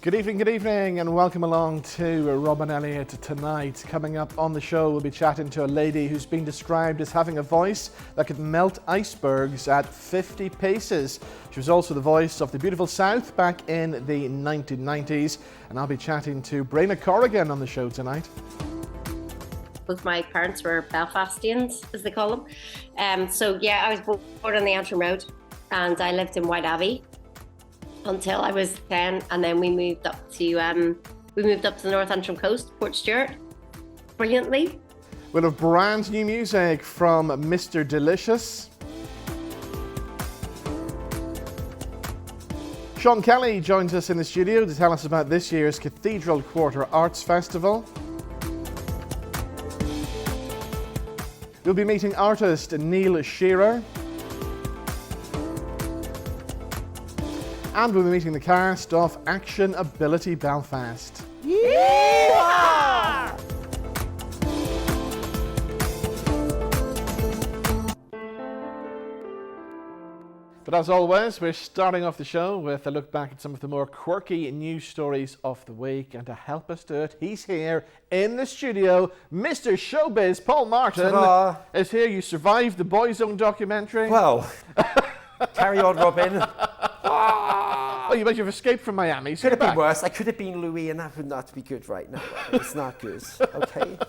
Good evening, and welcome along to Rob and Elliott tonight. Coming up on the show, we'll be chatting to a lady who's been described as having a voice that could melt icebergs at 50 paces. She was also the voice of the beautiful South back in the 1990s, and I'll be chatting to Briana Corrigan on the show tonight. Both my parents were Belfastians, as they call them. I was born on the Antrim Road, and I lived in White Abbey until I was 10, and then we moved up to the North Antrim coast, Port Stewart, brilliantly. We'll have brand new music from Mr. Delishus. Sean Kelly joins us in the studio to tell us about this year's Cathedral Quarter Arts Festival. We'll be meeting artist Neill Shearer. And we'll be meeting the cast of Action Ability Belfast. Yeah! But as always, we're starting off the show with a look back at some of the more quirky news stories of the week. And to help us do it, he's here in the studio. Mr. Showbiz, Paul Martin, is here. You survived the Boyzone documentary. Well, carry on, Robin. Oh, you've escaped from Miami. So could have been worse. I could have been Louis, and that would not be good right now. It's not good.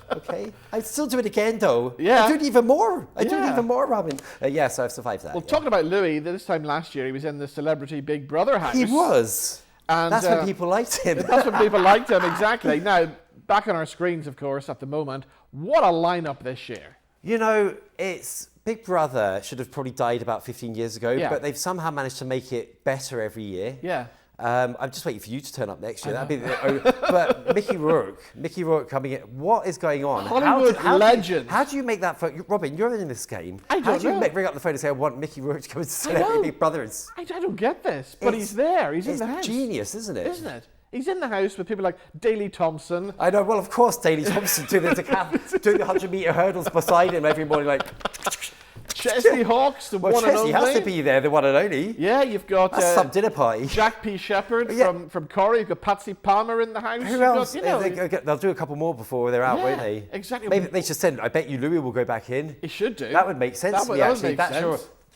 Okay. I'd still do it again, though. Yeah. I'd do it even more. Robin. Yes, I've survived that. Well, talking about Louis, this time last year, he was in the Celebrity Big Brother house. He was. And that's when people liked him. That's when people liked him, exactly. Now, back on our screens, of course, at the moment, what a lineup this year. You know, it's Big Brother should have probably died about 15 years ago, but they've somehow managed to make it better every year. Yeah. I'm just waiting for you to turn up next year. That'd be but Mickey Rourke coming in. What is going on? Hollywood legend. How do you make that phone? Robin, you're in this game. How do you ring up the phone and say, I want Mickey Rourke to come and Celebrity Big Brother? I don't get this, but he's there. He's in the house. It's genius, isn't it? Isn't it? He's in the house with people like Daley Thompson. I know. Well, of course, Daley Thompson doing the 100-meter hurdles beside him every morning, like. Chesney Hawks, the one and only. Chesney has to be there, the one and only. Yeah, you've got some dinner party. Jack P. Shepherd from Corrie. You've got Patsy Palmer in the house. Who else? They'll do a couple more before they're out, won't they? Exactly. Maybe they should send. I bet you Louis will go back in. He should do. That would make sense to me. Actually,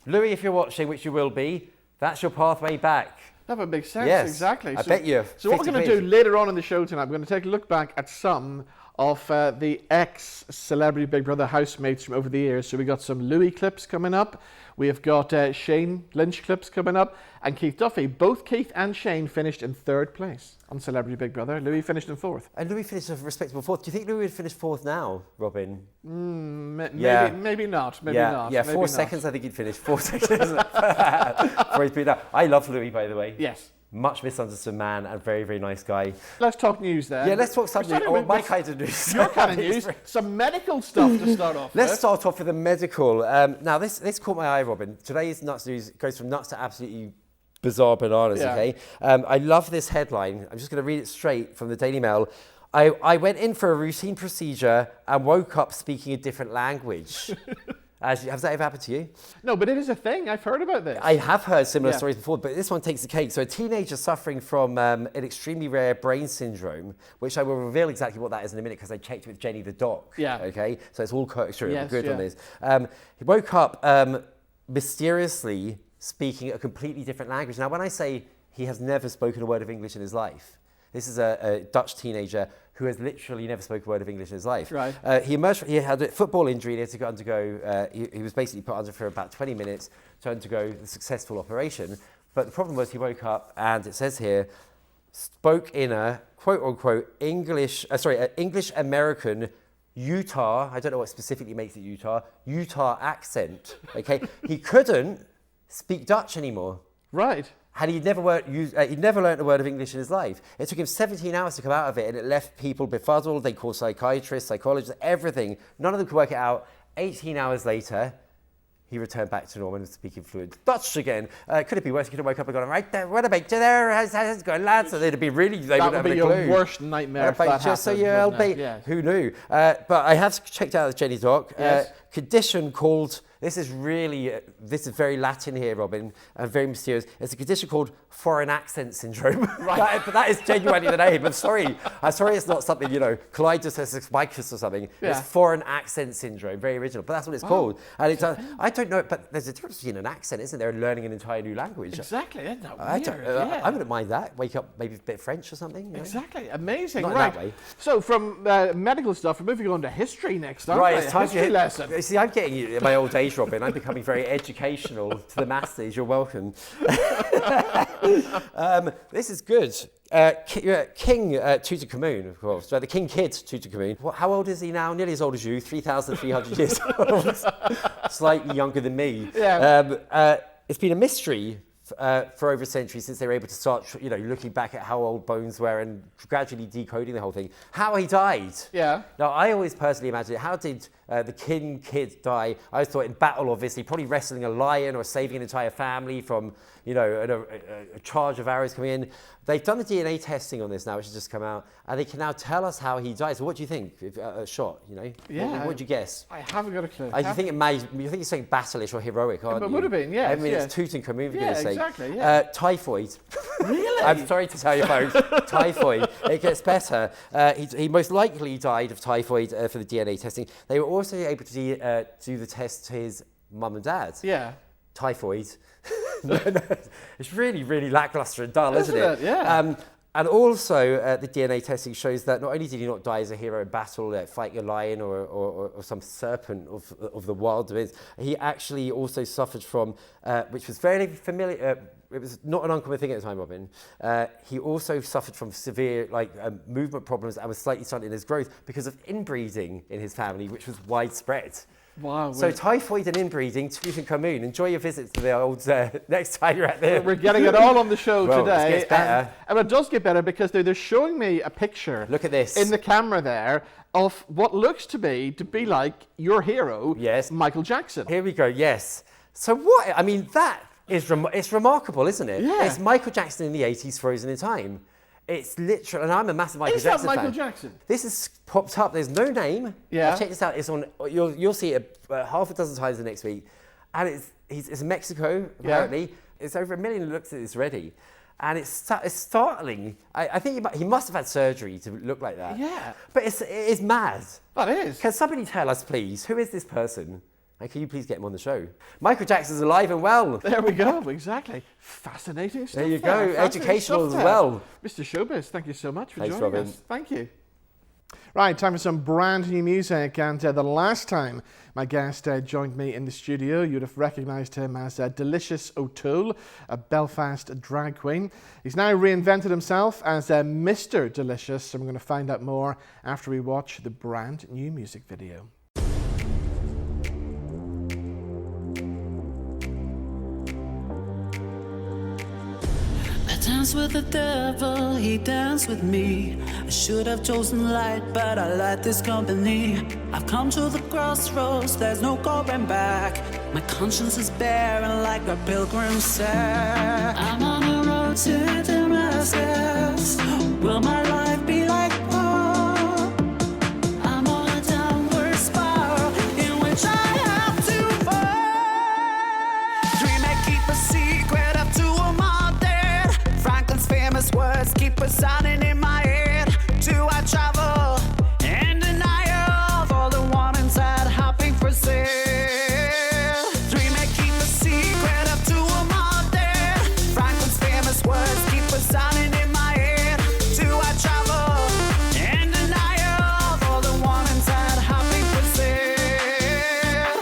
Louis, if you're watching, which you will be, that's your pathway back. That would make sense. Yes, exactly. I bet you. So what we're going to do later on in the show tonight, we're going to take a look back at some of the ex-Celebrity Big Brother housemates from over the years. So we got some Louis clips coming up. We have got Shane Lynch clips coming up, and Keith Duffy. Both Keith and Shane finished in third place on Celebrity Big Brother. Louis finished in fourth. And Louis finished a respectable fourth. Do you think Louis would finish fourth now, Robin? Maybe not. Yeah, 4 seconds I think he'd finish. 4 seconds. Before he's been out. I love Louis, by the way. Yes. Much misunderstood man and very, very nice guy. Let's talk news then. Yeah, let's talk some news. My kind of news. Your kind of news. Some medical stuff to start off with. Let's start off with the medical. Now, this caught my eye, Robin. Today's nuts news goes from nuts to absolutely bizarre bananas, okay? I love this headline. I'm just going to read it straight from the Daily Mail. I went in for a routine procedure and woke up speaking a different language. Has that ever happened to you? No, but it is a thing. I've heard about this. I have heard similar stories before, but this one takes the cake. So a teenager suffering from an extremely rare brain syndrome, which I will reveal exactly what that is in a minute because I checked with Jenny the doc. Yeah. Okay, so it's all true. Yes, Good on this. He woke up mysteriously speaking a completely different language. Now, when I say he has never spoken a word of English in his life, this is a Dutch teenager who has literally never spoken a word of English in his life. Right. He had a football injury. He had to undergo. He was basically put under for about 20 minutes to undergo the successful operation. But the problem was he woke up and it says here, spoke in a quote unquote English American Utah. I don't know what specifically makes it Utah accent. Okay, he couldn't speak Dutch anymore. Right. And he'd never learned a word of English in his life. It took him 17 hours to come out of it, and it left people befuddled. They called psychiatrists, psychologists, everything. None of them could work it out. 18 hours later, he returned back to normal and speaking fluent Dutch again. Could it be worse? He could have woke up and gone, right there, what about you there? How's it going, lads? So they'd be really, they wouldn't have a clue. That would be your worst nightmare if that happened. So yeah, who knew? But I have checked out the Jenny doc. Yes. Condition called, This is very Latin here, Robin, and very mysterious. It's a condition called foreign accent syndrome. Right. But that is genuinely the name. I'm sorry it's not something, Clydes or something. Yeah. It's foreign accent syndrome, very original, but that's what it's called. And it's, I don't know, but there's a difference between an accent, isn't there, and learning an entire new language. Exactly, isn't that weird? I wouldn't mind that. Wake up maybe a bit French or something. Exactly, amazing. Not in right. that way. So from medical stuff, we're moving on to history next, aren't we? It's time history lesson. See, I'm getting you in my old age, Robin. I'm becoming very educational to the masses. You're welcome. This is good. King Tutankhamun, of course. The King Kid Tutankhamun. How old is he now? Nearly as old as you, 3,300 years old. Slightly younger than me. Yeah. It's been a mystery for over a century since they were able to start, looking back at how old bones were and gradually decoding the whole thing. How he died. Yeah. Now, I always personally imagine, how did the King Kid die? I always thought in battle, obviously, probably wrestling a lion or saving an entire family from, a charge of arrows coming in. They've done the DNA testing on this now, which has just come out, and they can now tell us how he died. So what do you think? A shot, Yeah. What would you guess? I haven't got a clue. You think it's something battleish or heroic, aren't you? It would have been, yes. I mean, it's Tutankhamun, for goodness sake. Exactly, yeah. Typhoid. Really? I'm sorry to tell you, folks. Typhoid. It gets better. He most likely died of typhoid for the DNA testing. They were also able to do the test to his mum and dad. Yeah. Typhoid. No. It's really, really lackluster and dull, isn't it? Yeah. And also, the DNA testing shows that not only did he not die as a hero in battle, fighting a lion or some serpent of the wild, he actually also suffered from, which was very familiar, it was not an uncommon thing at the time, Robin. He also suffered from severe movement problems and was slightly stunted in his growth because of inbreeding in his family, which was widespread. Wow. So typhoid and inbreeding, Tutankhamun. Enjoy your visit to the old next time you're at there. We're getting it all on the show today. It gets better. And it does get better because they're showing me a picture. Look at this. In the camera there of what looks to be like your hero, yes, Michael Jackson. Here we go, yes. So what, that is it's remarkable, isn't it? Yeah. It's Michael Jackson in the 80s frozen in time. It's literal, and I'm a massive Michael Jackson fan. Is that Michael Jackson? This has popped up. There's no name. Yeah. Check this out. It's on. You'll see it half a dozen times the next week, and it's in Mexico apparently. Yeah. It's over 1 million looks at this already, and it's startling. I think he must have had surgery to look like that. Yeah. But it is mad. That is. Can somebody tell us, please, who is this person? And can you please get him on the show? Michael Jackson's alive and well. There we go, exactly. Fascinating stuff. There you go, educational as well. Mr. Showbiz, thank you so much for Thanks, joining Robin. us. Thank you. Right, time for some brand new music. And the last time my guest joined me in the studio, you'd have recognised him as Delishus O'Toole, a Belfast drag queen. He's now reinvented himself as Mr. Delishus, and we're going to find out more after we watch the brand new music video. Dance with the devil, he danced with me. I should have chosen light, but I like this company. I've come to the crossroads, there's no going back. My conscience is barren like a pilgrim said. I'm on a road to Damascus. Will my life be like Paul? I'm on a downward spiral in which I have to fall. Dream may keep a secret up to a famous words keep resounding in my head. Do I travel in denial of all the one inside hopping for sale? Three may keep a secret up to a mob dead. Franklin's famous words keep resounding in my head. Do I travel in denial of all the one inside hopping for sale?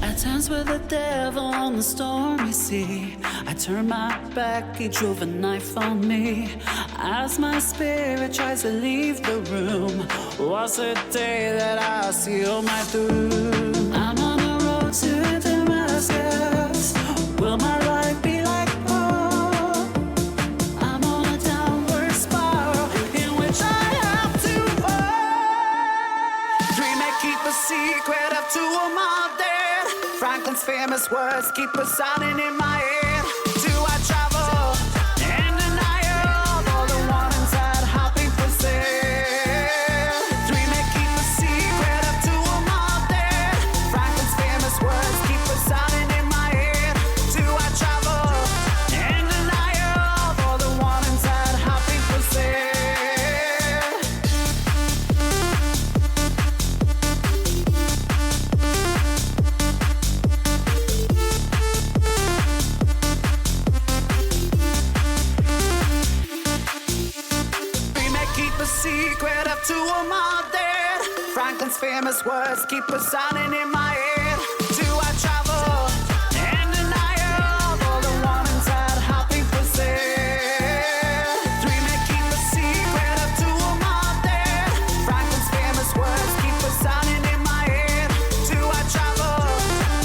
I dance with the devil on the stormy sea. I turned my back, he drove a knife on me. As my spirit tries to leave the room, was the day that I sealed my doom. I'm on a road to Damascus. Will my life be like Paul? I'm on a downward spiral in which I have to fall. Dream may keep a secret up to a mob dead. Franklin's famous words keep resounding in my head. Words two of my dead. Franklin's famous words keep resounding in my head. Do I travel in denial of all the warnings that have been for sale? Three may keep a secret of two of my dead. Franklin's famous words keep resounding in my head. Do I travel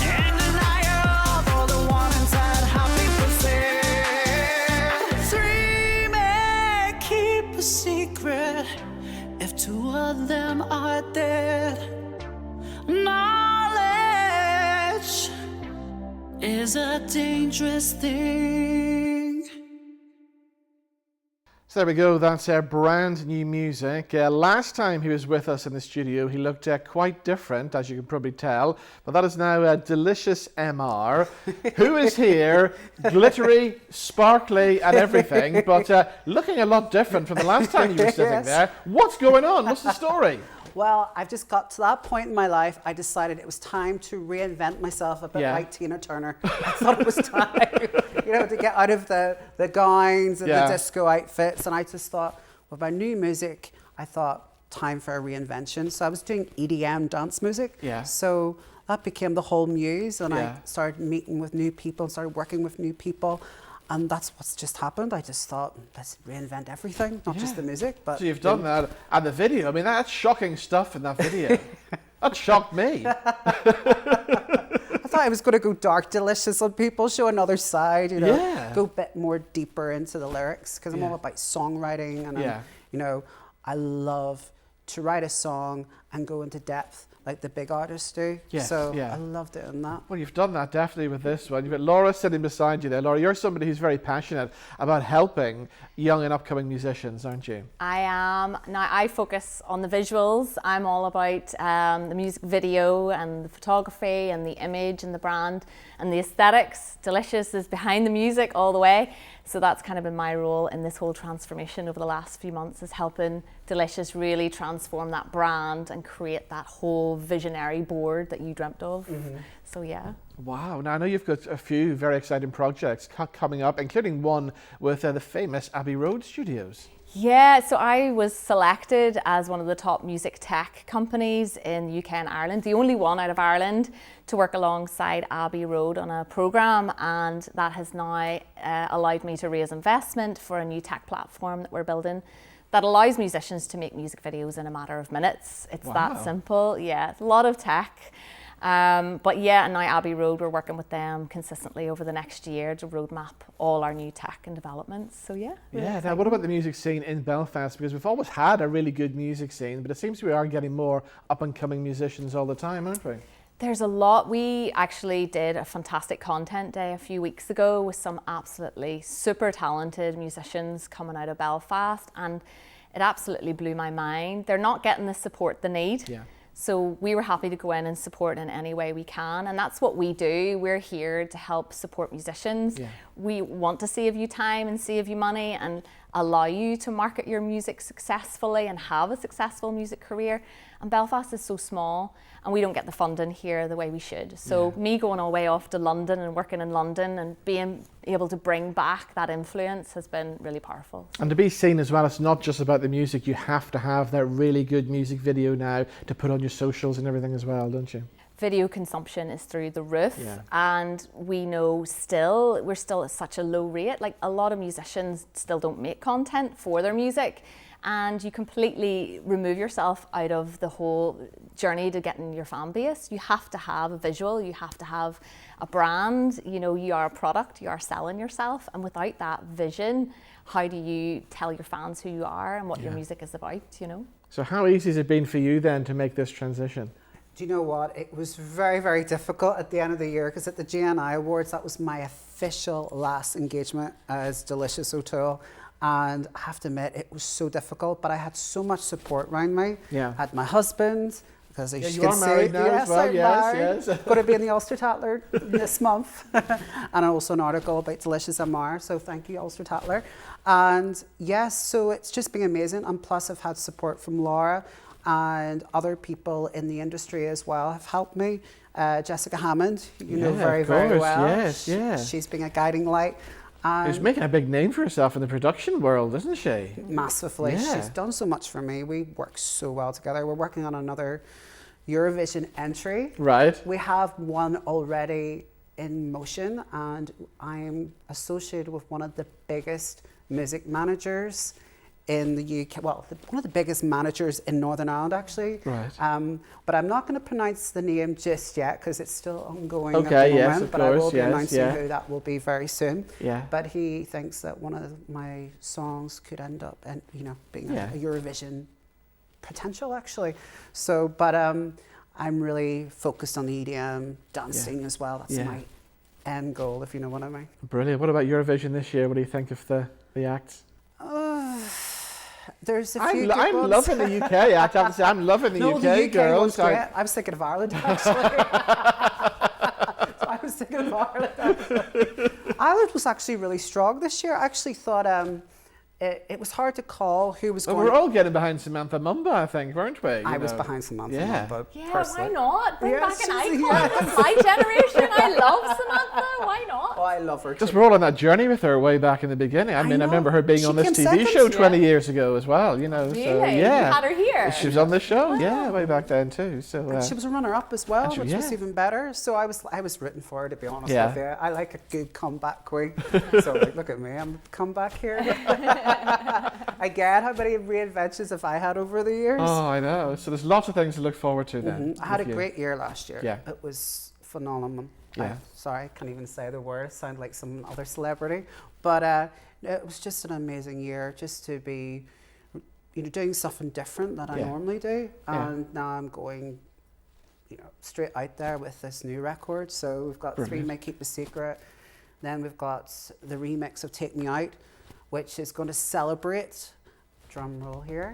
in denial of all the warnings that have been for sale? Three may keep a secret if two of them are dead. Knowledge is a dangerous thing. So there we go, that's our brand new music. Last time he was with us in the studio, he looked quite different, as you can probably tell. But that is now Delishus MR, who is here, glittery, sparkly and everything, but looking a lot different from the last time you were sitting Yes. there. What's going on? What's the story? Well, I've just got to that point in my life, I decided it was time to reinvent myself a bit Yeah. like Tina Turner. I thought it was time, to get out of the gowns and Yeah. the disco outfits. And I just thought, with my new music, I thought, time for a reinvention. So I was doing EDM dance music. Yeah. So that became the whole muse. And Yeah. I started meeting with new people, started working with new people. And that's what's just happened. I just thought, let's reinvent everything, not just the music. But So you've done that, and the video, I mean, that's shocking stuff in that video. That shocked me. I thought I was going to go dark, delicious on people, show another side, Yeah. go a bit more deeper into the lyrics, because I'm Yeah. all about songwriting, and Yeah. I love to write a song and go into depth like the big artists do. Yes, So yeah. I love doing that. Well, you've done that definitely with this one. You've got Loraa sitting beside you there. Loraa, you're somebody who's very passionate about helping young and upcoming musicians, aren't you? I am. Now, I focus on the visuals. I'm all about the music video and the photography and the image and the brand and the aesthetics. Delishus is behind the music all the way. So that's kind of been my role in this whole transformation over the last few months, is helping Delishus really transform that brand and create that whole visionary board that you dreamt of. So yeah. Wow. Now, I know you've got a few very exciting projects coming up, including one with the famous Abbey Road Studios. Yeah, so I was selected as one of the top music tech companies in the UK and Ireland, the only one out of Ireland to work alongside Abbey Road on a programme, and that has now allowed me to raise investment for a new tech platform that we're building that allows musicians to make music videos in a matter of minutes. It's that simple. Yeah, it's a lot of tech. But yeah, and now Abbey Road, we're working with them consistently over the next year to roadmap all our new tech and developments. So yeah. Really Yeah, now exciting. what about the music scene in Belfast? Because we've always had a really good music scene, but it seems we are getting more up-and-coming musicians all the time, aren't we? There's a lot. We actually did a fantastic content day a few weeks ago with some absolutely super talented musicians coming out of Belfast, and it absolutely blew my mind. They're not getting the support they need. Yeah. So we were happy to go in and support in any way we can, and that's what we do. We're here to help support musicians. Yeah. We want to save you time and save you money and allow you to market your music successfully and have a successful music career. And Belfast is so small and we don't get the funding here the way we should. So me going all the way off to London and working in London and being able to bring back that influence has been really powerful. And to be seen as well, it's not just about the music. You have to have that really good music video now to put on your socials and everything as well, don't you? Video consumption is through the roof, Yeah. and we know we're still at such a low rate. Like, a lot of musicians still don't make content for their music, and you completely remove yourself out of the whole journey to getting your fan base. You have to have a visual, you have to have a brand, you are a product, you are selling yourself, and without that vision, how do you tell your fans who you are and what your music is about, So how easy has it been for you then to make this transition? Do you know what? It was very, very difficult at the end of the year, because at the GNI Awards, that was my official last engagement as Delishus O'Toole. And I have to admit, it was so difficult, but I had so much support around me. Yeah. I had my husband, because as you can are married see, now yes, as well. I'm married. Yes. Going to be in the Ulster Tatler this month. And also an article about Delishus MR, so thank you, Ulster Tatler. And yes, so it's just been amazing. And plus I've had support from Loraa, and other people in the industry as well have helped me. Jessica Hammond, you know Yeah, very, of very course, well. yes, yeah. She's been a guiding light. Who's making a big name for herself in the production world, isn't she? Massively. Yeah. She's done so much for me. We work so well together. We're working on another Eurovision entry. Right. We have one already in motion, and I am associated with one of the biggest music managers in the UK. Well, one of the biggest managers in Northern Ireland, actually. Right. But I'm not going to pronounce the name just yet because it's still ongoing Okay, at the yes, moment. of But I will course, be yes, announcing yeah. who that will be very soon. Yeah. But he thinks that one of my songs could end up, and being Yeah. a Eurovision potential, actually. So, but I'm really focused on the EDM dancing as well. That's Yeah. my end goal, if you know what I mean. Brilliant. What about Eurovision this year? What do you think of the acts? There's a few good I'm ones. loving the UK act. I have to say, I'm loving the No, UK, the UK girls. one's great. I was thinking of Ireland, actually. So I was thinking of Ireland, actually. Ireland was actually really strong this year. I actually thought it was hard to call who was Well, going. we're all getting behind Samantha Mumba, I think, weren't we? I was behind Samantha Yeah. Mumba, Yeah, personally. why not? Bring Yes, back an icon. yes. That's my generation. I love Samantha. Why not? Oh, I love her. Just we're all on that journey with her way back in the beginning. I mean, I know. remember her being She on this came TV second, show yeah. 20 years ago as well, So, Really? yeah. You had her here? She was on the show, yeah, way back then too. So, And she was a runner-up as well, she- which was yeah. even better. So I was rooting for her, to be honest Yeah. with you. I like a good comeback queen. So like, look at me, I'm a comeback here. Again, how many reinventions have I had over the years? oh, I know. So there's lots of things to look forward to then. I had a with you. great year last year. Yeah. It was phenomenal. Yeah. Sorry, I can't even say the word. I sound like some other celebrity. But it was just an amazing year just to be doing something different that I Yeah. normally do. Yeah. And now I'm going straight out there with this new record. So we've got Brilliant. Three May Keep a Secret. Then we've got the remix of Take Me Out, which is going to celebrate, drum roll here,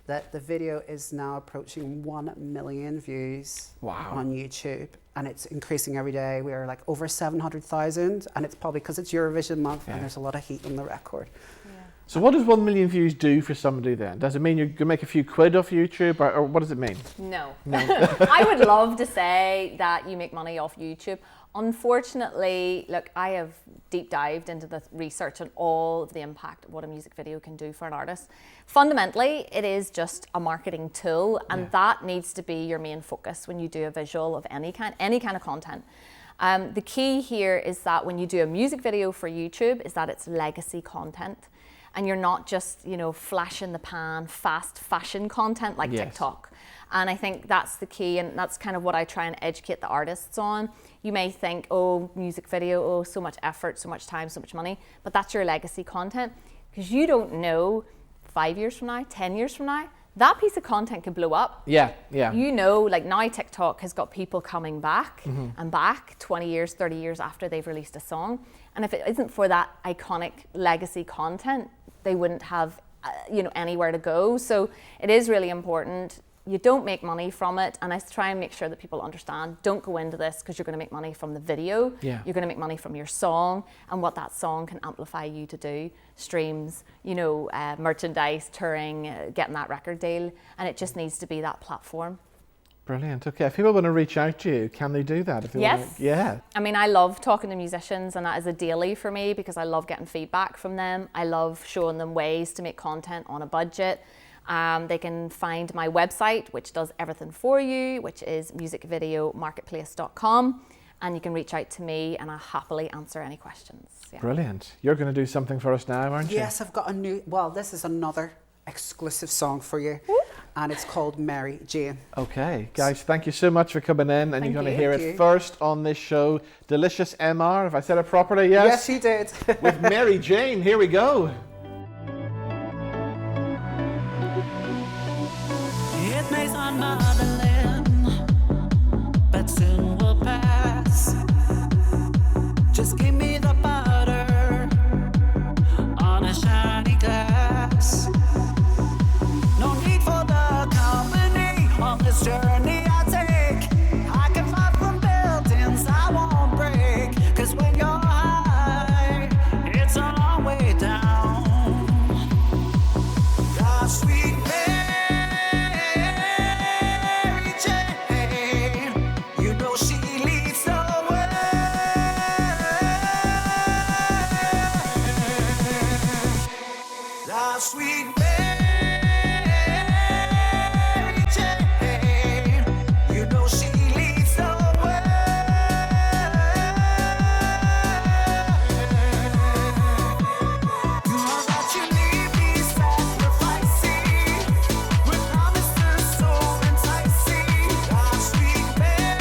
that the video is now approaching 1 million views Wow. on YouTube, and it's increasing every day. We are like over 700,000, and it's probably because it's Eurovision month Yeah. and there's a lot of heat on the record. So what does 1 million views do for somebody then? Does it mean you're going to make a few quid off YouTube, or what does it mean? No. I would love to say that you make money off YouTube. Unfortunately, look, I have deep dived into the research on all of the impact of what a music video can do for an artist. Fundamentally, it is just a marketing tool, and that needs to be your main focus when you do a visual of any kind of content. The key here is that when you do a music video for YouTube, is that it's legacy content. And you're not just, flash in the pan, fast fashion content like Yes. TikTok. And I think that's the key, and that's kind of what I try and educate the artists on. You may think, oh, music video, oh, so much effort, so much time, so much money, but that's your legacy content, because you don't know 5 years from now, 10 years from now, that piece of content could blow up. Yeah. Like now TikTok has got people coming back and back 20 years, 30 years after they've released a song. And if it isn't for that iconic legacy content, they wouldn't have, anywhere to go. So it is really important. You don't make money from it, and I try and make sure that people understand, don't go into this because you're going to make money from the video. Yeah. You're going to make money from your song and what that song can amplify you to do. Streams, merchandise, touring, getting that record deal, and it just needs to be that platform. Brilliant. Okay, if people want to reach out to you, can they do that? If they Yes. Want to, yeah. I mean, I love talking to musicians, and that is a daily for me because I love getting feedback from them. I love showing them ways to make content on a budget. They can find my website, which does everything for you, which is musicvideomarketplace.com. And you can reach out to me and I'll happily answer any questions. Yeah. Brilliant. You're going to do something for us now, aren't you? Yes, I've got this is another exclusive song for you, and it's called Mary Jane. Okay, guys, thank you so much for coming in, and Thank you're going to you. hear Thank it you. first on this show. Delishus MR, if I said it properly, yes? Yes, you did. With Mary Jane, here we go. It may sound maudlin, but soon will pass. Just give me the powder on a shiny glass. No need for the company on this journey I take. I can fly from buildings I won't break. 'Cause when you're high, it's a long way down. God, sweet Mary Jane. Ah, sweet Mary Jane, you know she leads the way. You know that you need me sacrificing with promises so enticing. Ah, sweet Mary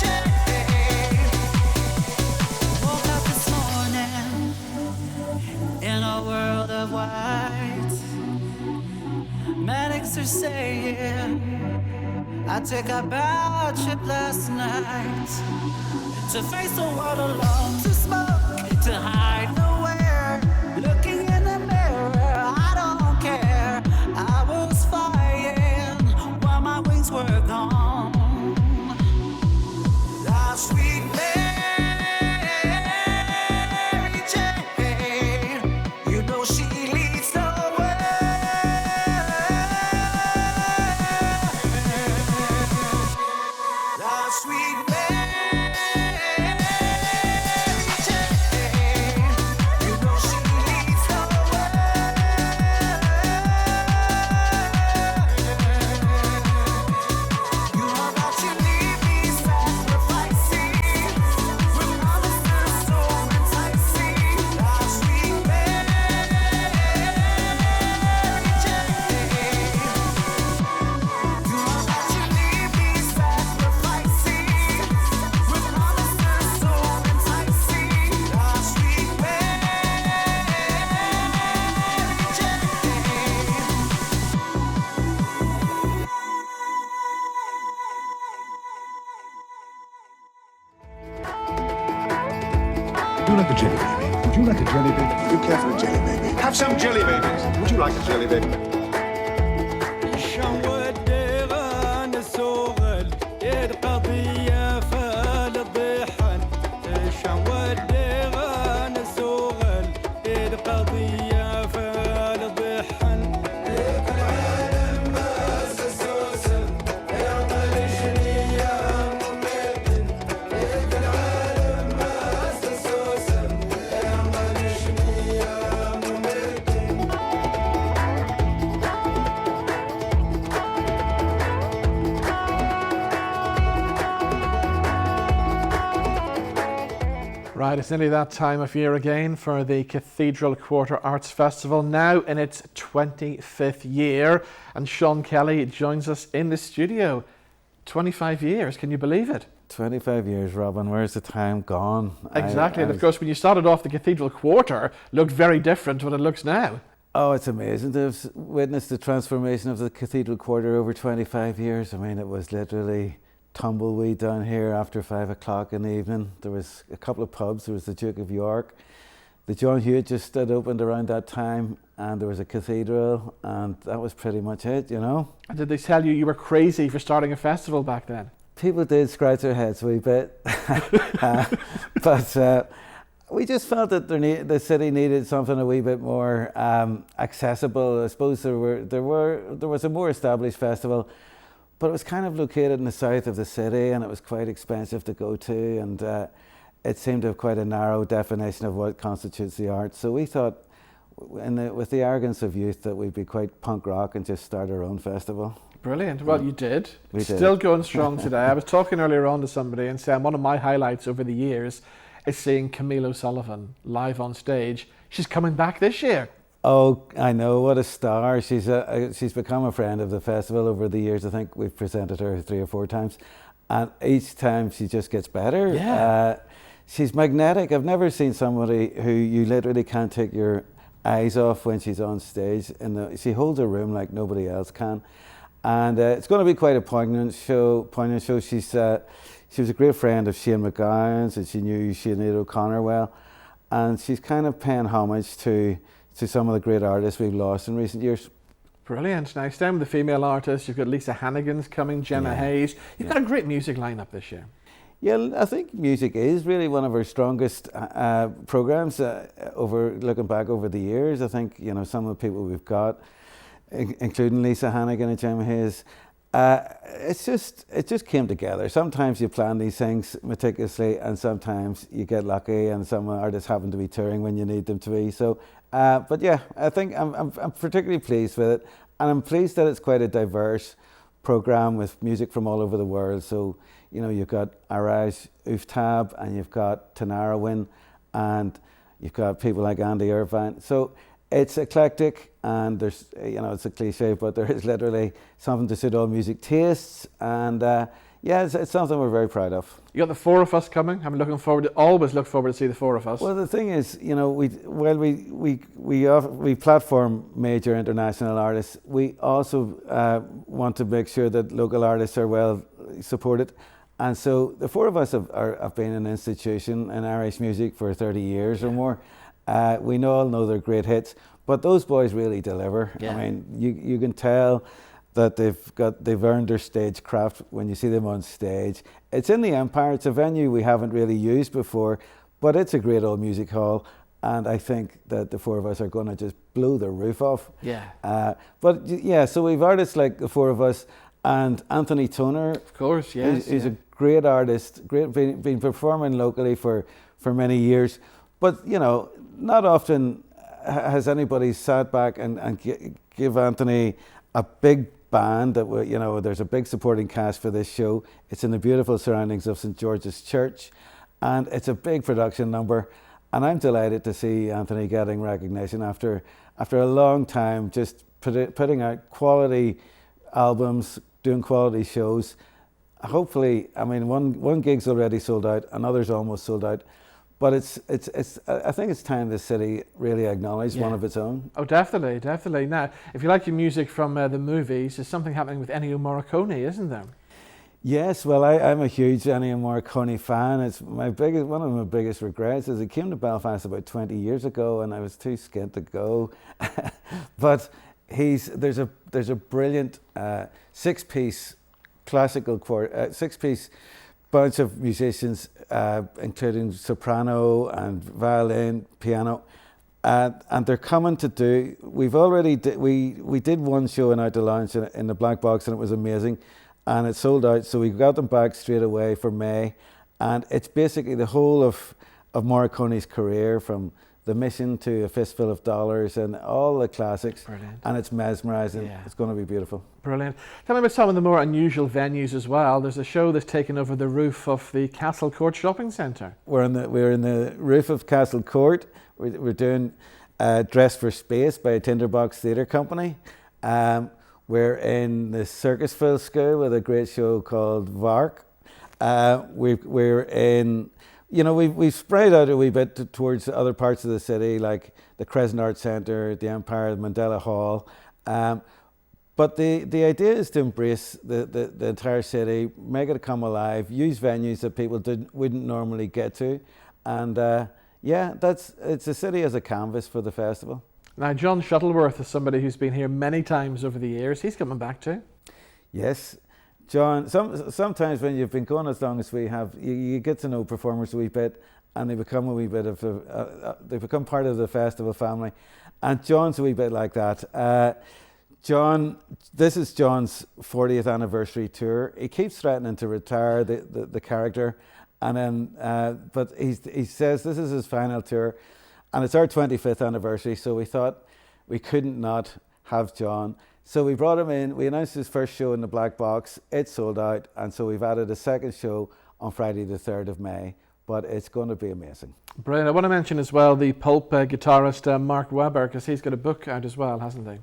Jane. Woke up this morning in a world of white. Medics are saying I took a bad trip last night. To face the world alone, to smoke, to hide nowhere. Looking in the mirror, I don't care. I was flying while my wings were gone. Ah, sweet Mary Jane, you know she leads the way. Ah, sweet Mary Jane, you know she leads the way. You know that you need me sacrificing with promises so enticing. Ah, sweet Mary Jane, you know that you need me sacrificing with promises so enticing. Ah, sweet Would you like a jelly baby? Would you like a jelly baby? You care for a jelly baby? Have some jelly babies. Would you like a jelly baby? Right, it's nearly that time of year again for the Cathedral Quarter Arts Festival, now in its 25th year. And Sean Kelly joins us in the studio. 25 years, can you believe it? 25 years, Robin. Where's the time gone? Exactly, and of course when you started off the Cathedral Quarter, looked very different to what it looks now. Oh, it's amazing to have witnessed the transformation of the Cathedral Quarter over 25 years. I mean, it was literally tumbleweed down here after 5 o'clock in the evening. There was a couple of pubs. There was the Duke of York. The John Hewitt just opened around that time, and there was a cathedral, and that was pretty much it, you know. And did they tell you were crazy for starting a festival back then? People did scratch their heads a wee bit, but we just felt that the city needed something a wee bit more accessible. I suppose there was a more established festival, but it was kind of located in the south of the city, and it was quite expensive to go to, and it seemed to have quite a narrow definition of what constitutes the arts. So we thought, with the arrogance of youth, that we'd be quite punk rock and just start our own festival. Brilliant. Well, you did. We did. Still going strong today. I was talking earlier on to somebody and saying one of my highlights over the years is seeing Camille O'Sullivan live on stage. She's coming back this year. Oh, I know, what a star. She's become a friend of the festival over the years. I think we've presented her 3 or 4 times, and each time she just gets better. Yeah. She's magnetic. I've never seen somebody who you literally can't take your eyes off when she's on stage. She holds a room like nobody else can. And it's going to be quite a poignant show. She was a great friend of Shane McGowan's, and she knew Sinead O'Connor well. And she's kind of paying homage to some of the great artists we've lost in recent years. Brilliant. Now, staying with the female artists, you've got Lisa Hannigan's coming, Gemma Hayes. You've got a great music lineup this year. Yeah, I think music is really one of our strongest programs. Looking back over the years, I think some of the people we've got, including Lisa Hannigan and Gemma Hayes, it just came together. Sometimes you plan these things meticulously, and sometimes you get lucky, and some artists happen to be touring when you need them to be. So, but yeah, I think I'm particularly pleased with it, and I'm pleased that it's quite a diverse program with music from all over the world. So, you know, you've got Araj Uftab, and you've got Tanarawin, and you've got people like Andy Irvine. So it's eclectic, and there's, you know, it's a cliche, but there is literally something to suit all music tastes, and yeah, it's something we're very proud of. You got the four of us coming. I'm looking forward to, always look forward to see the four of us. Well, the thing is, you know, we platform major international artists. We also want to make sure that local artists are well supported. And so the four of us have been an institution in Irish music for 30 years or more. We all know they're great hits, but those boys really deliver. Yeah. I mean, you can tell that they've earned their stagecraft when you see them on stage. It's in the Empire. It's a venue we haven't really used before, but it's a great old music hall, and I think that the four of us are going to just blow the roof off. Yeah. But yeah, so we've artists like the four of us, and Anthony Toner, Of course, yes. who's a great artist, been performing locally for many years. But, you know, not often has anybody sat back and give Anthony a big band that, you know, there's a big supporting cast for this show. It's in the beautiful surroundings of St. George's Church, and it's a big production number. And I'm delighted to see Anthony getting recognition after a long time just putting out quality albums, doing quality shows. Hopefully, I mean, one gig's already sold out, another's almost sold out. But I think it's time the city really acknowledged one of its own. Oh, definitely, definitely. Now, if you like your music from the movies, there's something happening with Ennio Morricone, isn't there? Yes, well, I'm a huge Ennio Morricone fan. It's one of my biggest regrets is I came to Belfast about 20 years ago, and I was too skint to go. But there's a brilliant six-piece classical quartet, six-piece bunch of musicians, including soprano and violin, piano, and they're coming to do. We've already we did one show in Out the Lounge in the Black Box, and it was amazing, and it sold out. So we got them back straight away for May, and it's basically the whole of Morricone's career, from The Mission to A Fistful of Dollars and all the classics. Brilliant. And it's mesmerising. Yeah. It's going to be beautiful. Brilliant. Tell me about some of the more unusual venues as well. There's a show that's taken over the roof of the Castle Court Shopping Centre. We're in the roof of Castle Court. We're doing Dress for Space by a Tinderbox Theatre Company. We're in the Circusville School with a great show called Vark. We're in, you know, we've spread out a wee bit towards other parts of the city, like the Crescent Arts Centre, the Empire, the Mandela Hall. But the idea is to embrace the entire city, make it come alive, use venues that people wouldn't normally get to. And yeah, it's a city as a canvas for the festival. Now, John Shuttleworth is somebody who's been here many times over the years. He's coming back too. Yes. John, sometimes when you've been going as long as we have, you get to know performers a wee bit, and they become a wee bit of they become part of the festival family. And John's a wee bit like that. This is John's 40th anniversary tour. He keeps threatening to retire the character, and then but he says this is his final tour, and it's our 25th anniversary. So we thought we couldn't not have John. So we brought him in. We announced his first show in the Black Box. It sold out, and so we've added a second show on Friday the 3rd of May. But it's going to be amazing. Brilliant. I want to mention as well the Pulp guitarist Mark Webber, because he's got a book out as well, hasn't he?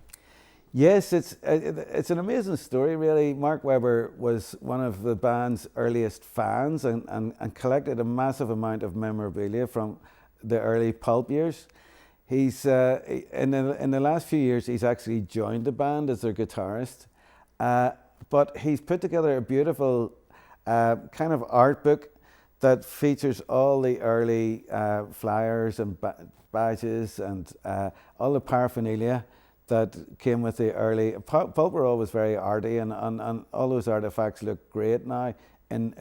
Yes, it's an amazing story, really. Mark Webber was one of the band's earliest fans and collected a massive amount of memorabilia from the early Pulp years. He's in the last few years, he's actually joined the band as their guitarist, but he's put together a beautiful kind of art book that features all the early flyers and badges and all the paraphernalia that came with the early. Pulp were always very arty, and all those artifacts look great now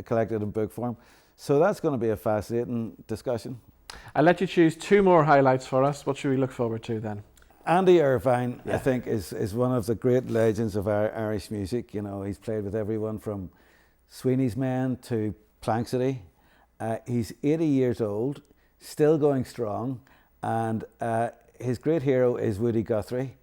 collected in book form. So that's going to be a fascinating discussion. I'll let you choose two more highlights for us. What should we look forward to then? Andy Irvine, I think, is one of the great legends of our Irish music. You know, he's played with everyone from Sweeney's Men to Planxity. He's 80 years old, still going strong, and his great hero is Woody Guthrie,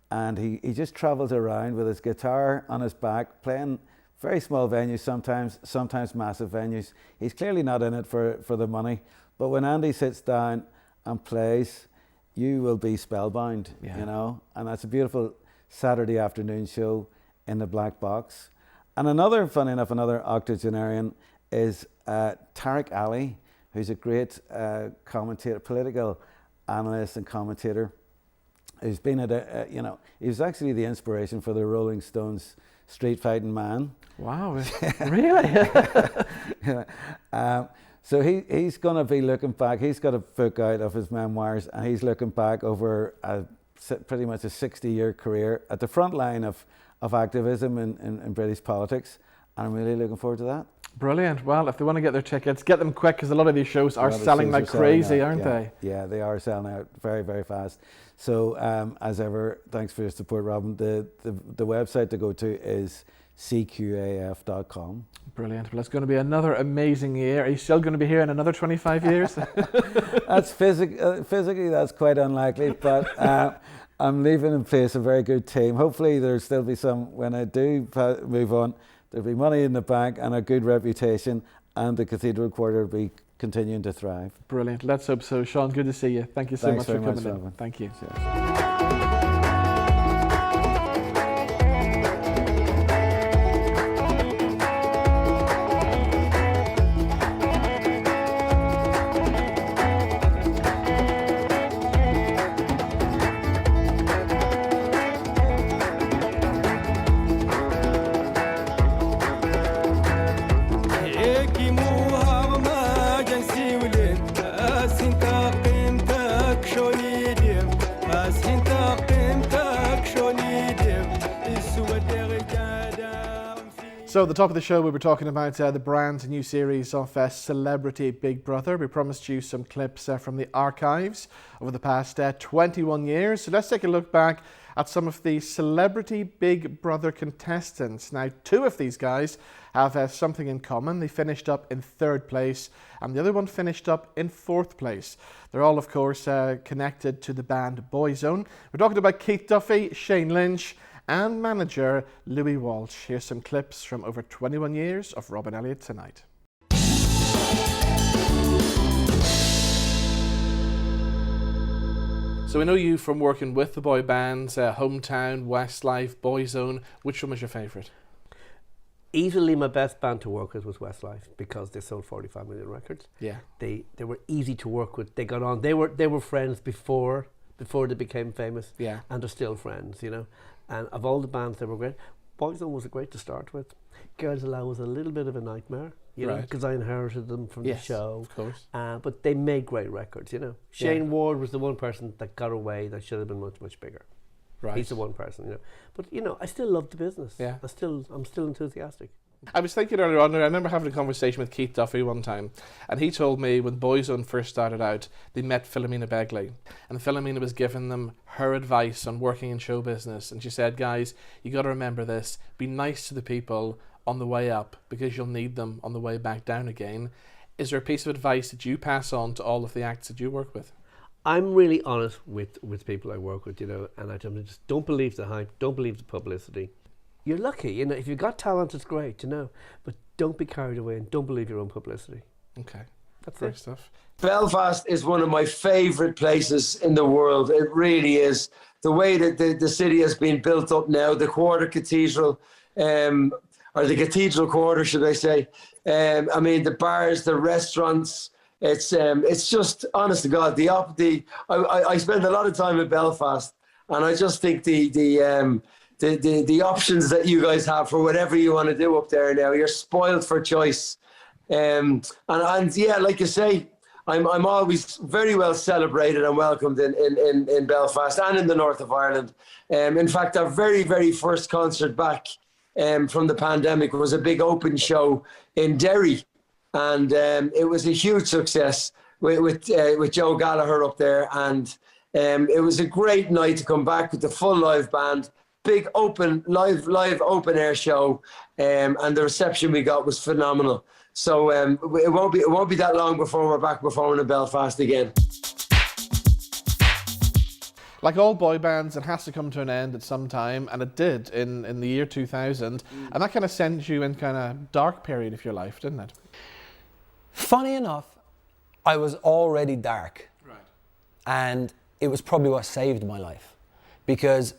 and he just travels around with his guitar on his back, playing very small venues, sometimes massive venues. He's clearly not in it for the money, but when Andy sits down and plays, you will be spellbound, you know, and that's a beautiful Saturday afternoon show in the Black Box. And funny enough, another octogenarian is Tariq Ali, who's a great commentator, political analyst and commentator, who's been at you know, he was actually the inspiration for the Rolling Stones' Street Fighting Man. Wow, really? So he's going to be looking back. He's got a book out of his memoirs, and he's looking back over pretty much a 60-year career at the front line of activism in British politics, and I'm really looking forward to that. Brilliant. Well, if they want to get their tickets, get them quick, because a lot of these shows are selling like crazy, aren't they? Yeah, they are selling out very, very fast. So, as ever, thanks for your support, Robin. The website to go to is cqaf.com. Brilliant. Well, it's going to be another amazing year. Are you still going to be here in another 25 years? That's physically, that's quite unlikely, but I'm leaving in place a very good team. Hopefully there'll still be some, when I do move on, there'll be money in the bank and a good reputation, and the Cathedral Quarter will be continuing to thrive. Brilliant. Let's hope so. Sean, good to see you. Thank you so much for coming in. Robin. Thank you. Cheers. So at the top of the show, we were talking about the brand's new series of Celebrity Big Brother. We promised you some clips from the archives over the past 21 years. So let's take a look back at some of the Celebrity Big Brother contestants. Now, two of these guys have something in common. They finished up in 3rd place, and the other one finished up in 4th place. They're all, of course, connected to the band Boyzone. We're talking about Keith Duffy, Shane Lynch, and manager Louis Walsh. Here's some clips from over 21 years of Rob and Elliott Tonight. So we know you from working with the boy bands, Hometown, Westlife, Boyzone. Which one was your favourite? Easily my best band to work with was Westlife, because they sold 45 million records. Yeah. They were easy to work with. They got on. They were friends before they became famous. Yeah. And they're still friends, you know. And of all the bands, they were great. Boyzone was great to start with. Girls Aloud was a little bit of a nightmare, you know, because I inherited them from the show. Of course. But they made great records, you know. Shane Ward was the one person that got away that should have been much, much bigger. Right. He's the one person, you know. But, you know, I still love the business. Yeah. I'm still enthusiastic. I was thinking earlier on, I remember having a conversation with Keith Duffy one time, and he told me when Boyzone first started out, they met Philomena Begley, and Philomena was giving them her advice on working in show business, and she said, guys, you got to remember this, be nice to the people on the way up, because you'll need them on the way back down again. Is there a piece of advice that you pass on to all of the acts that you work with? I'm really honest with people I work with, you know, and I tell them, just don't believe the hype, don't believe the publicity. You're lucky, you know, if you've got talent, it's great, you know, but don't be carried away and don't believe your own publicity. Okay, that's great it. stuff. Belfast is one of my favourite places in the world. It really is. The way that the city has been built up now, the Quarter Cathedral, or the Cathedral Quarter, should I say. I mean, the bars, the restaurants, it's just, honest to God, I spend a lot of time in Belfast, and I just think the options that you guys have for whatever you want to do up there now, you're spoiled for choice. And yeah, like you say, I'm always very well celebrated and welcomed in Belfast and in the north of Ireland. In fact, our very, very first concert back from the pandemic was a big open show in Derry. And it was a huge success with Joe Gallagher up there. And It was a great night to come back with the full live band, big open live open air show, and the reception we got was phenomenal. So it won't be that long before we're back performing in Belfast again. Like all boy bands, it has to come to an end at some time, and it did in the year 2000. And that kind of sends you in kind of dark period of your life, didn't it? Funny enough, I was already dark. Right. And it was probably what saved my life. Because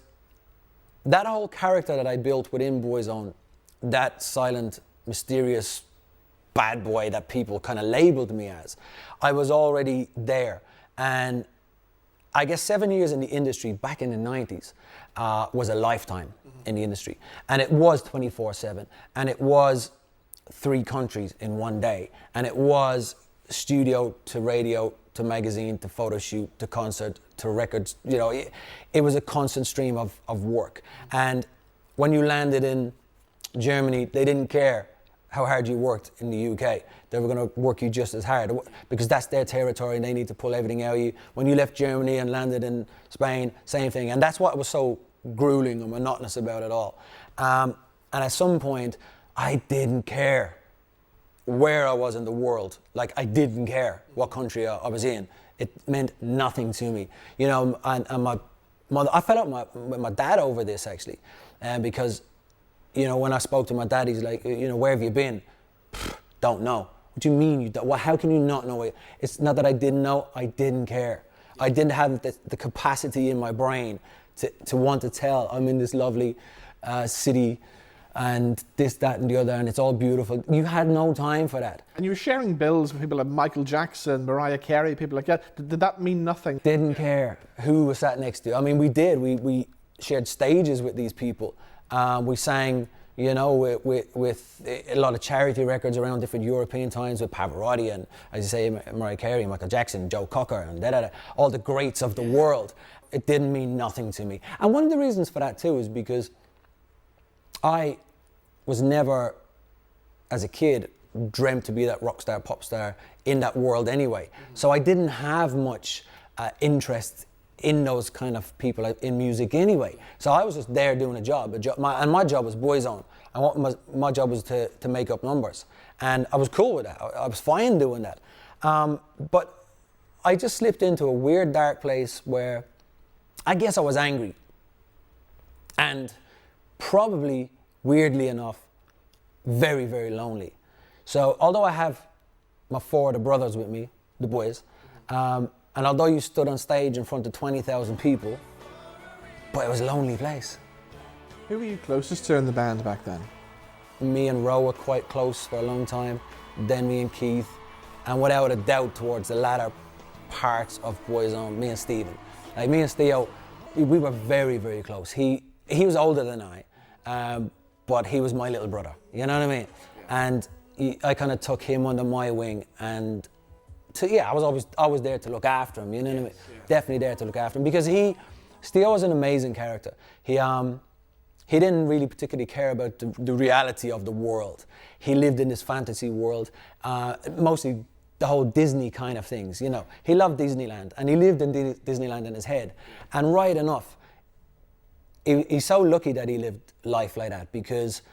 that whole character that I built within Boyzone, that silent, mysterious bad boy that people kind of labeled me as, I was already there. And I guess 7 years in the industry back in the 90s was a lifetime in the industry. And it was 24/7. And it was 3 countries in one day. And it was studio to radio to magazine to photo shoot to concert to records. You know, it was a constant stream of work. And when you landed in Germany, they didn't care how hard you worked in the UK. They were going to work you just as hard because that's their territory and they need to pull everything out of you. When you left Germany and landed in Spain, same thing. And that's what was so grueling and monotonous about it all. And at some point, I didn't care where I was in the world. Like, I didn't care what country I was in. It meant nothing to me. You know, and my mother, I fell out with my dad over this actually, because, you know, when I spoke to my dad, he's like, you know, where have you been? Don't know. What do you mean? How can you not know it? It's not that I didn't know, I didn't care. I didn't have the capacity in my brain to want to tell I'm in this lovely city and this, that and the other, and it's all beautiful. You had no time for that. And you were sharing bills with people like Michael Jackson, Mariah Carey, people like that. Did that mean nothing? Didn't care who was sat next to you. I mean, we did. We shared stages with these people. We sang, you know, with a lot of charity records around different European times with Pavarotti and, as you say, Mariah Carey, Michael Jackson, Joe Cocker, and all the greats of the world. It didn't mean nothing to me. And one of the reasons for that too is because I was never, as a kid, dreamt to be that rock star, pop star in that world anyway. So I didn't have much interest in those kind of people in music anyway. So I was just there doing a job. And my job was Boyzone. And my job was to make up numbers. And I was cool with that. I was fine doing that. But I just slipped into a weird dark place where I guess I was angry. And probably, weirdly enough, very, very lonely. So although I have my 4 other brothers with me, the boys, and although you stood on stage in front of 20,000 people, but it was a lonely place. Who were you closest to in the band back then? Me and Ro were quite close for a long time, then me and Keith, and without a doubt towards the latter parts of Boyzone, me and Stephen. Like me and Theo, we were very, very close. He was older than I, but he was my little brother, you know what I mean? And I kind of took him under my wing, and I was always there to look after him, you know what I mean? Definitely there to look after him, because Theo was an amazing character. He didn't really particularly care about the reality of the world. He lived in this fantasy world, mostly the whole Disney kind of things, you know. He loved Disneyland, and he lived in Disneyland in his head. And right enough, he's so lucky that he lived life like that, because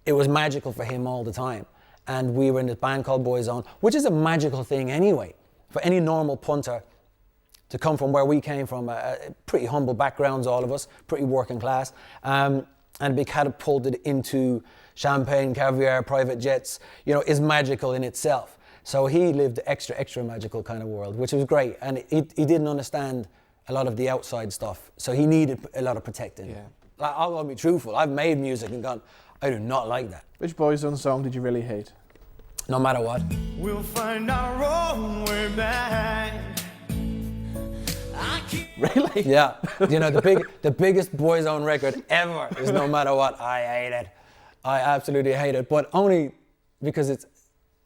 it was magical for him all the time. And we were in this band called Boyzone, which is a magical thing anyway. For any normal punter to come from where we came from, pretty humble backgrounds, all of us, pretty working class, and be catapulted into champagne, caviar, private jets, you know, is magical in itself. So he lived the extra magical kind of world, which was great. And he didn't understand a lot of the outside stuff, so he needed a lot of protecting. Yeah. Like, I'll be truthful, I've made music and gone, I do not like that. Which Boyzone song did you really hate? No matter what. We'll find our own way back. Really? Yeah. You know, the biggest Boyzone record ever is No Matter What. I hate it. I absolutely hate it. But only because it's,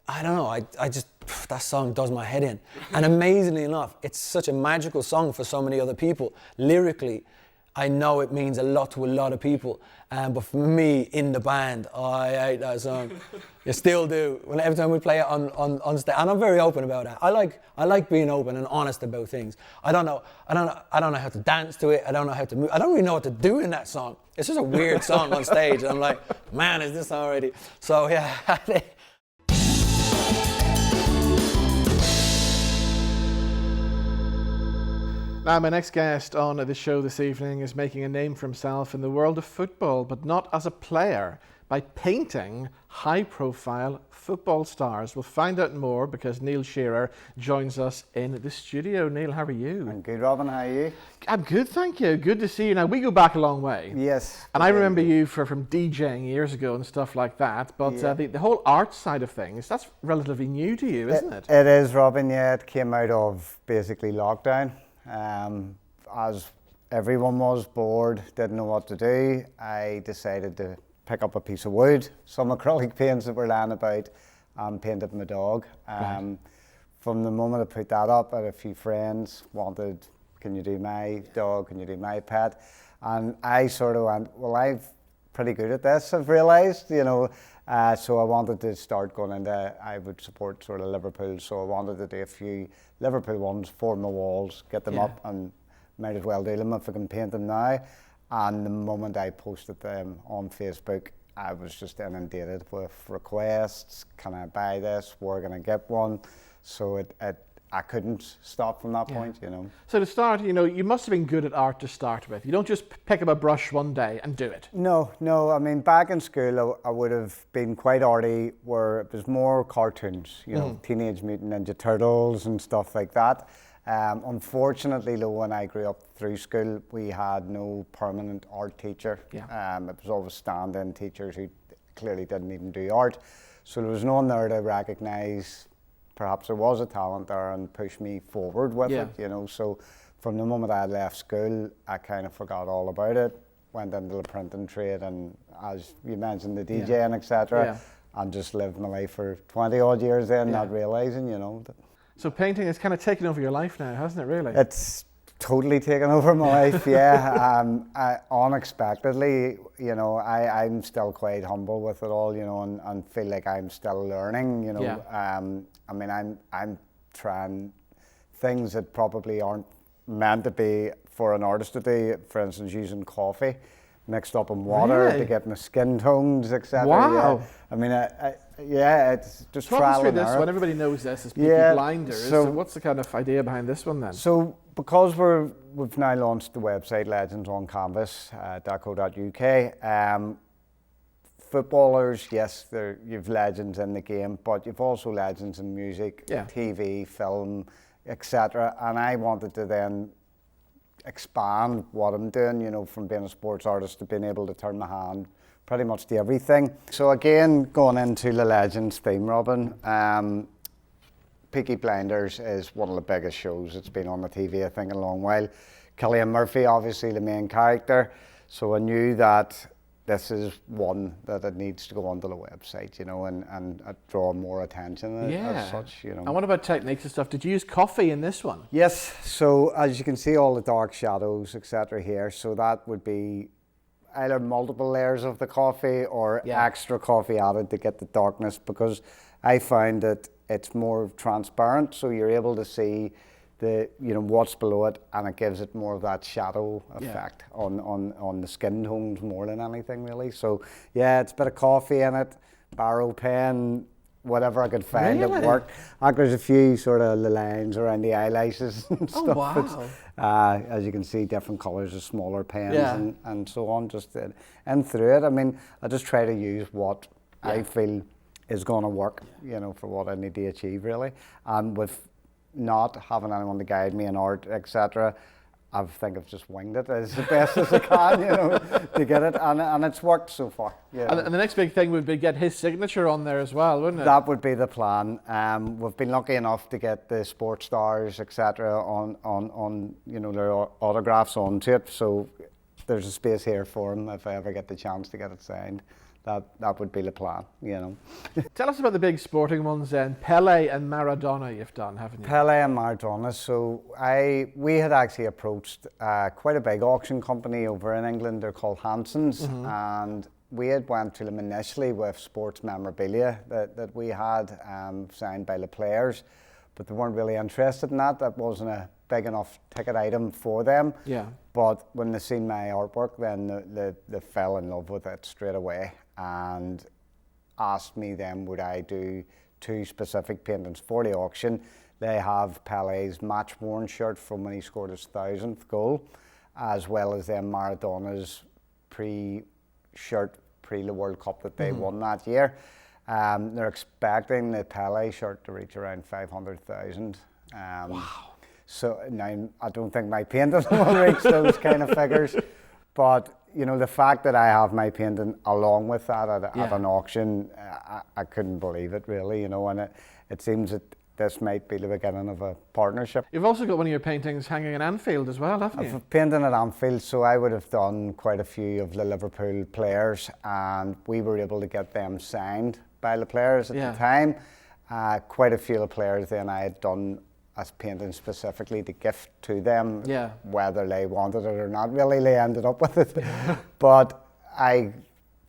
I don't know, I just, that song does my head in. And amazingly enough, it's such a magical song for so many other people. Lyrically, I know it means a lot to a lot of people, but for me, in the band, I hate that song. You still do. Every time we play it on stage, and I'm very open about that. I like being open and honest about things. I don't know how to dance to it. I don't know how to move. I don't really know what to do in that song. It's just a weird song on stage, and I'm like, man, is this already? So yeah. Now, my next guest on the show this evening is making a name for himself in the world of football, but not as a player, by painting high-profile football stars. We'll find out more because Neill Shearer joins us in the studio. Neill, how are you? I'm good, Robin. How are you? I'm good, thank you. Good to see you. Now, we go back a long way. Yes. And I remember you from DJing years ago and stuff like that, but the whole art side of things, that's relatively new to you, isn't it? It is, Robin, yeah. It came out of basically lockdown. As everyone was bored, didn't know what to do, I decided to pick up a piece of wood, some acrylic paints that were lying about, and painted my dog. From the moment I put that up, I had a few friends wanted, can you do my dog, can you do my pet? And I sort of went, well, I'm pretty good at this, I've realised, you know. So I wanted to start going into, I would support sort of Liverpool, so I wanted to do a few Liverpool ones for my walls, get them up, and might as well do them if I can paint them now. And the moment I posted them on Facebook, I was just inundated with requests. Can I buy this? Where can I get one? So I couldn't stop from that point, you know. So to start, you know, you must have been good at art to start with. You don't just pick up a brush one day and do it. No. I mean, back in school, I would have been quite arty, where it was more cartoons, you know, Teenage Mutant Ninja Turtles and stuff like that. Unfortunately, though, when I grew up through school, we had no permanent art teacher. It was always stand-in teachers who clearly didn't even do art. So there was no one there to recognise perhaps there was a talent there and push me forward with it, you know. So from the moment I left school, I kind of forgot all about it, went into the printing trade, and as you mentioned, the DJing, etc., and just lived my life for 20 odd years then, not realising, you know. So painting has kind of taken over your life now, hasn't it, really? It's totally taken over my life, unexpectedly, you know. I'm still quite humble with it all, you know, and feel like I'm still learning, you know. I mean, I'm trying things that probably aren't meant to be for an artist to do, for instance, using coffee mixed up in water to get my skin tones, etc. Wow. I mean, it's just trial and error. This one, everybody knows this is Peaky Blinders. So what's the kind of idea behind this one then? So because we've now launched the website legendsoncanvas.co.uk, footballers, yes, you've legends in the game, but you've also legends in music, TV, film, etc. And I wanted to then expand what I'm doing, you know, from being a sports artist to being able to turn my hand pretty much to everything. So again, going into the Legends theme, Robin, Peaky Blinders is one of the biggest shows. It's been on the TV, I think, a long while. Cillian Murphy, obviously the main character. So I knew that this is one that it needs to go onto the website, you know, and draw more attention as such, you know. And what about techniques and stuff? Did you use coffee in this one? Yes, so as you can see all the dark shadows, etc. here, so that would be either multiple layers of the coffee or extra coffee added to get the darkness, because I find that it's more transparent, so you're able to see the, you know, what's below it, and it gives it more of that shadow effect on the skin tones more than anything, really. So yeah, it's a bit of coffee in it, Barrow pen, whatever I could find that worked. There's a few sort of the lines around the eyelashes and stuff. Oh wow! As you can see, different colours of smaller pens and so on. Just and through it, I mean, I just try to use what I feel is going to work, you know, for what I need to achieve, really. And with not having anyone to guide me in art, etc., I think I've just winged it as the best as I can, you know, to get it, and it's worked so far. Yeah. And the next big thing would be get his signature on there as well, wouldn't it? That would be the plan. We've been lucky enough to get the sports stars, etc., on you know, their autographs onto it. So there's a space here for him if I ever get the chance to get it signed. that would be the plan, you know. Tell us about the big sporting ones then. Pele and Maradona you've done, haven't you? Pele and Maradona. So we had actually approached quite a big auction company over in England. They're called Hanson's, and we had went to them initially with sports memorabilia that we had signed by the players, but they weren't really interested in that. That wasn't a big enough ticket item for them. Yeah. But when they seen my artwork, then they fell in love with it straight away and asked me then would I do 2 specific paintings for the auction. They have Pele's match-worn shirt from when he scored his 1000th goal, as well as then Maradona's shirt pre the World Cup that they won that year. They're expecting the Pele shirt to reach around 500,000. Wow. So now I don't think my painting will reach those kind of figures, but you know, the fact that I have my painting along with that at an auction, I couldn't believe it really, you know, and it seems that this might be the beginning of a partnership. You've also got one of your paintings hanging in Anfield as well, haven't you? I've painted at Anfield, so I would have done quite a few of the Liverpool players, and we were able to get them signed by the players at the time. Quite a few of the players then I had done as painting specifically to gift to them, whether they wanted it or not. Really, they ended up with it. But a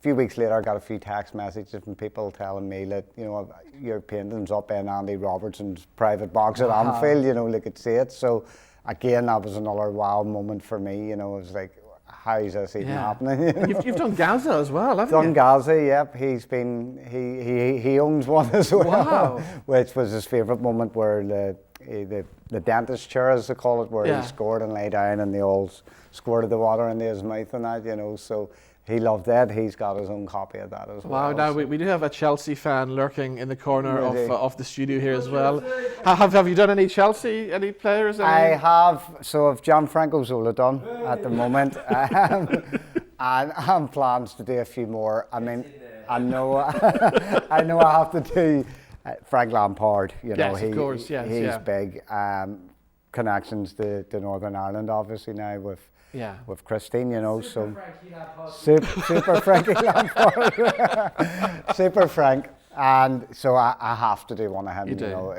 few weeks later, I got a few text messages from people telling me that, you know, your painting's up in Andy Robertson's private box at Anfield, you know, they could see it. So again, that was another wow moment for me, you know. It was like, how is this even happening? You know? You've done Gaza as well, haven't you? Done Gaza, yep. He's been, he owns one as well, which was his favourite moment, where the dentist chair, as they call it, where he scored and lay down and they all squirted the water into his mouth and that, you know. So he loved that. He's got his own copy of that as well. Wow, now we do have a Chelsea fan lurking in the corner of the studio here as well. Have you done any Chelsea, any players? I have. So I've Gianfranco Zola done at the moment. And I have plans to do a few more. I mean, I know I have to do Frank Lampard, you know, of course, he's big. Connections to Northern Ireland, obviously, now with Christine, you know, so super Frankie Lampard, super Frank, and so I have to do one of him. You know,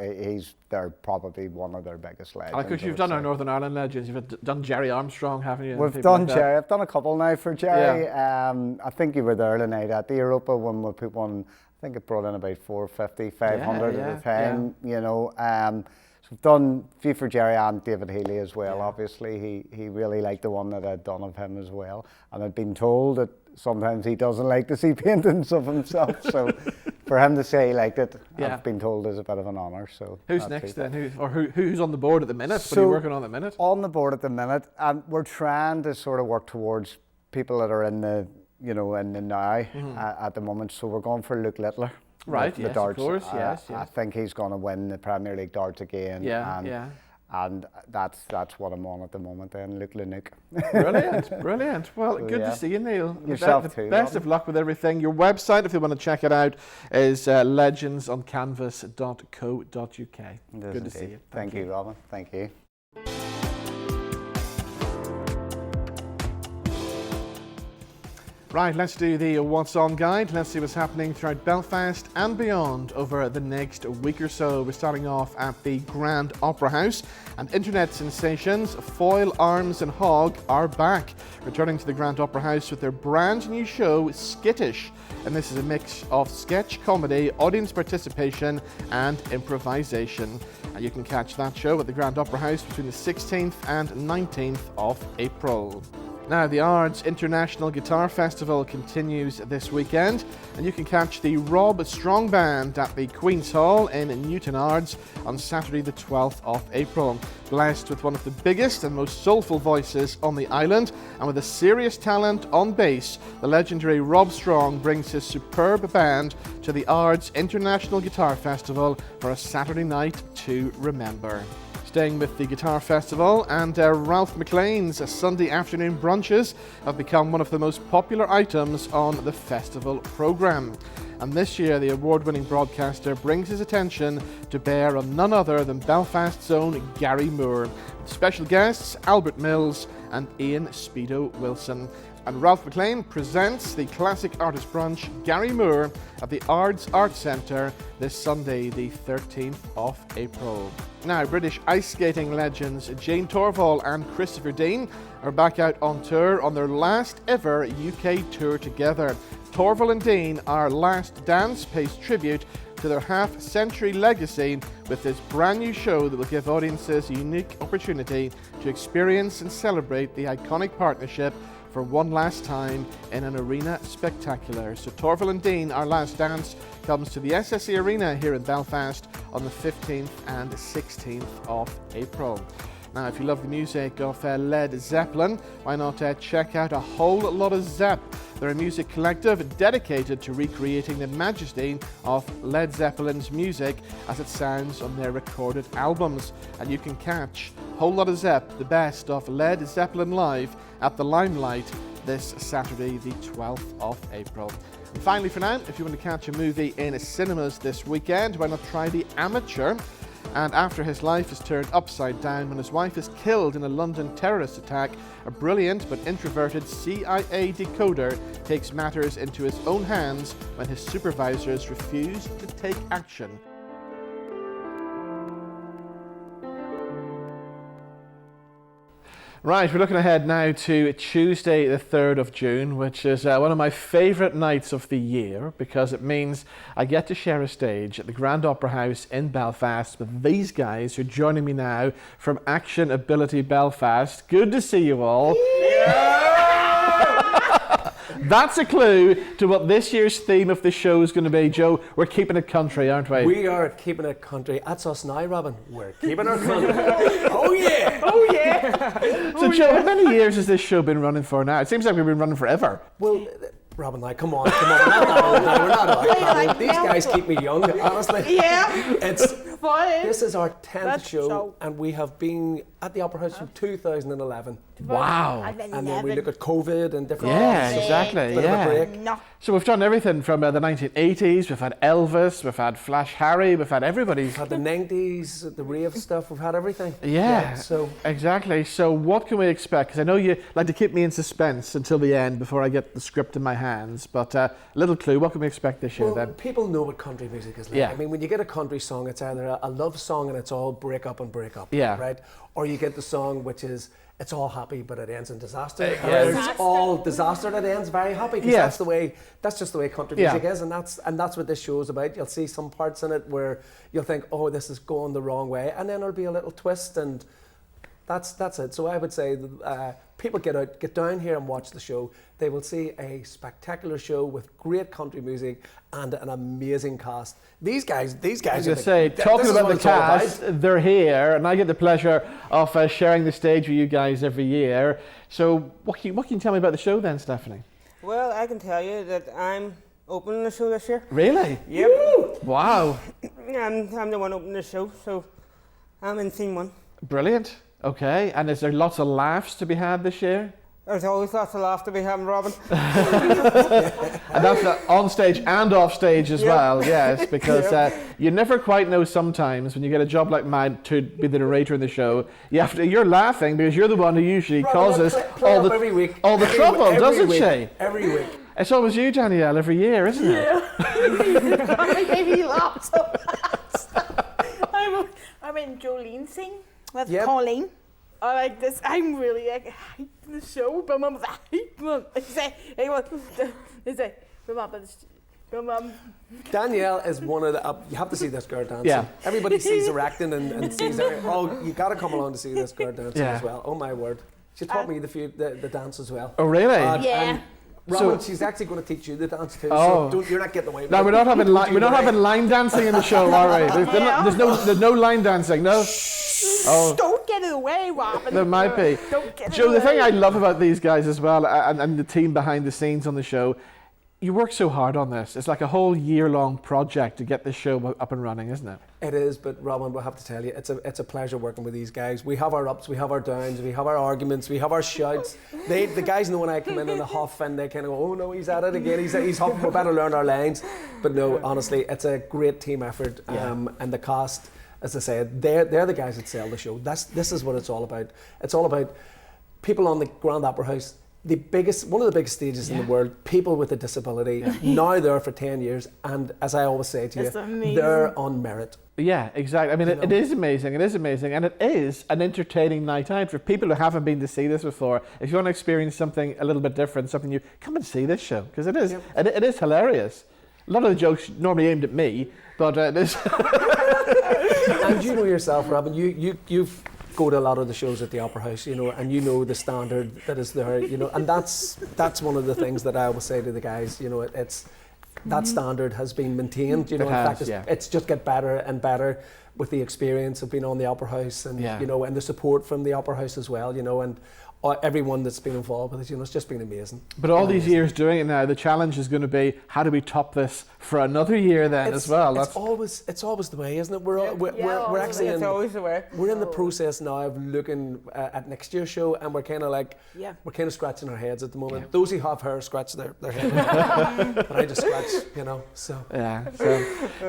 they're probably one of their biggest legends. Because you've done our Northern Ireland legends. You've done Jerry Armstrong, haven't you? We've done Jerry. I've done a couple now for Jerry. I think you were there the night at the Europa when we put one. I think it brought in about 450, 500 at the time, you know. So we've done a few for Jerry and David Healy as well, obviously. He really liked the one that I'd done of him as well. And I'd been told that sometimes he doesn't like to see paintings of himself. So for him to say he liked it, I've been told is a bit of an honour. So who's next then? Who's on the board at the minute? So what are you working on at the minute? On the board at the minute, we're trying to sort of work towards people that are in the, you know, in the now at the moment. So we're going for Luke Littler. Right, the yes, darts. of course, yes. I think he's going to win the Premier League darts again. And that's what I'm on at the moment then, Luke Lenook. Brilliant. Well, good to see you, Neill. Yourself too. Best of luck with everything. Your website, if you want to check it out, is legendsoncanvas.co.uk. Good to see you. Thank you, Robin. Thank you. Right, let's do the What's On guide. Let's see what's happening throughout Belfast and beyond over the next week or so. We're starting off at the Grand Opera House, and internet sensations Foyle, Arms and Hogg are back, returning to the Grand Opera House with their brand new show, Skittish. And this is a mix of sketch comedy, audience participation and improvisation. And you can catch that show at the Grand Opera House between the 16th and 19th of April. Now, the Ards International Guitar Festival continues this weekend, and you can catch the Rob Strong Band at the Queen's Hall in Newton Ards on Saturday the 12th of April. Blessed with one of the biggest and most soulful voices on the island, and with a serious talent on bass, the legendary Rob Strong brings his superb band to the Ards International Guitar Festival for a Saturday night to remember. Staying with the Guitar Festival, and Ralph McLean's Sunday afternoon brunches have become one of the most popular items on the festival programme. And this year, the award-winning broadcaster brings his attention to bear on none other than Belfast's own Gary Moore, with special guests Albert Mills and Ian Speedo Wilson. And Ralph McLean presents the Classic Artist Brunch Gary Moore at the Ards Art Centre this Sunday, the 13th of April. Now, British ice skating legends Jane Torval and Christopher Dean are back out on tour on their last ever UK tour together. Torval and Dean, Our Last Dance, pays tribute to their half-century legacy with this brand new show that will give audiences a unique opportunity to experience and celebrate the iconic partnership for one last time in an arena spectacular. So Torval and Dean, Our Last Dance, comes to the SSE Arena here in Belfast on the 15th and 16th of April. Now, if you love the music of Led Zeppelin, why not check out A Whole Lot of Zepp? They're a music collective dedicated to recreating the majesty of Led Zeppelin's music as it sounds on their recorded albums. And you can catch Whole Lot of Zepp, the best of Led Zeppelin live at the Limelight this Saturday, the 12th of April. And finally, for now, if you want to catch a movie in cinemas this weekend, why not try The Amateur? And after his life is turned upside down when his wife is killed in a London terrorist attack, a brilliant but introverted CIA decoder takes matters into his own hands when his supervisors refuse to take action. Right, we're looking ahead now to Tuesday the 3rd of June, which is one of my favourite nights of the year because it means I get to share a stage at the Grand Opera House in Belfast with these guys who are joining me now from Action Ability Belfast. Good to see you all. Yeah! That's a clue to what this year's theme of the show is going to be. Joe, we're keeping it country, aren't we? We are keeping it country. That's us now, Robin. We're keeping our country. Oh yeah! Oh yeah! So Joe, how many years has this show been running for now? It seems like we've been running forever. Well, Robin, now come on. We're not that old now. We're not that old. These guys keep me young, honestly. Yeah. This is our 10th show, and we have been at the Opera House from 2011. Wow. And then we look at COVID and different things. Exactly. Yeah. So we've done everything from the 1980s, we've had Elvis, we've had Flash Harry, we've had everybody. We've had the 90s, the rave stuff, we've had everything. Yeah, so exactly. So what can we expect? Because I know you like to keep me in suspense until the end before I get the script in my hands, but a little clue, what can we expect this year then? People know what country music is like. Yeah. I mean, when you get a country song, it's either a love song and it's all break up and break up, yeah, right? Or you get the song which is it's all happy but it ends in disaster. Yes. It's all disaster that ends very happy because that's just the way country music is, and that's what this show is about. You'll see some parts in it where you'll think, oh, this is going the wrong way, and then there'll be a little twist, and that's it. So I would say people get down here and watch the show. They will see a spectacular show with great country music and an amazing cast. These guys. As I say, talking about the cast, they're here, and I get the pleasure of sharing the stage with you guys every year. So, what can you tell me about the show then, Stephanie? Well, I can tell you that I'm opening the show this year. Really? Yep. Woo! Wow. I'm the one opening the show, so I'm in scene 1. Brilliant. Okay, and is there lots of laughs to be had this year? There's always lots of laughs to be having, Robin. And that's on stage and off stage as well, yes, because you never quite know sometimes when you get a job like mine to be the narrator in the show, you're laughing because you're the one who usually causes all the trouble, doesn't she? Every week. It's always you, Danielle, every year, isn't it? I maybe laugh so much. I'm in Jolene's scene with Colleen. I like this. I'm really like hyping the show, but Mum was Danielle is one of the. You have to see this girl dancing. Yeah. Everybody sees her acting and sees her. Oh, you got to come along to see this girl dancing as well. Oh my word! She taught me the dance as well. Oh really? Yeah. Robin, she's actually going to teach you the dance too. Oh. So you're not getting away with it. No, we're not having having line dancing in the show, are we? There's no line dancing, no. Oh. Don't get it away, Robin. There might be. Don't get Joe, it away. the thing I love about these guys as well, and the team behind the scenes on the show, you work so hard on this. It's like a whole year-long project to get this show up and running, isn't it? It is, but Robin, we'll have to tell you, it's a pleasure working with these guys. We have our ups, we have our downs, we have our arguments, we have our shouts. The guys know when I come in a huff and they kind of go, oh no, he's at it again, he's huffing, we better learn our lines. But no, honestly, it's a great team effort, and the cast, as I said, they're the guys that sell the show. This is what it's all about. It's all about people on the Grand Opera House, one of the biggest stages in the world, people with a disability, now there for 10 years, and as I always say to you, they're on merit. Yeah, exactly. I mean, it is amazing. It is amazing. And it is an entertaining night out for people who haven't been to see this before. If you want to experience something a little bit different, something new, come and see this show, because it is, it is hilarious. A lot of the jokes normally aimed at me, but it is. And you know yourself, Robin, you've go to a lot of the shows at the Opera House, you know, and you know the standard that is there, you know, and that's one of the things that I always say to the guys, you know, it's that standard has been maintained, you know, in fact it's just get better and better with the experience of being on the Opera House and you know, and the support from the Opera House as well, you know, and everyone that's been involved with it, you know, it's just been amazing. But all these years doing it now, the challenge is going to be, how do we top this for another year then as well? It's always the way, isn't it? We're actually always the way. We're in the process now of looking at next year's show, and we're kind of like, we're kind of scratching our heads at the moment. Yeah. Those who have hair scratch their head, but I just scratch, you know. So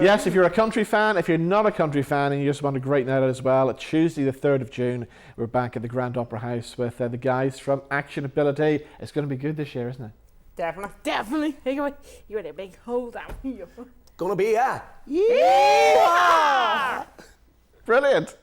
yes, if you're a country fan, if you're not a country fan, and you just want a great night out as well, Tuesday the 3rd of June, we're back at the Grand Opera House with the guys from Action Ability. It's going to be good this year, isn't it? Definitely. You got a big hold down here. Gonna be Brilliant.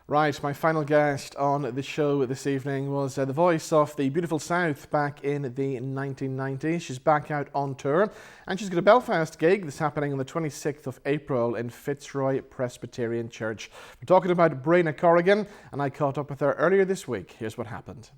Right, my final guest on the show this evening was the voice of the beautiful South back in the 1990s. She's back out on tour, and she's got a Belfast gig that's happening on the 26th of April in Fitzroy Presbyterian Church. We're talking about Briana Corrigan, and I caught up with her earlier this week. Here's what happened.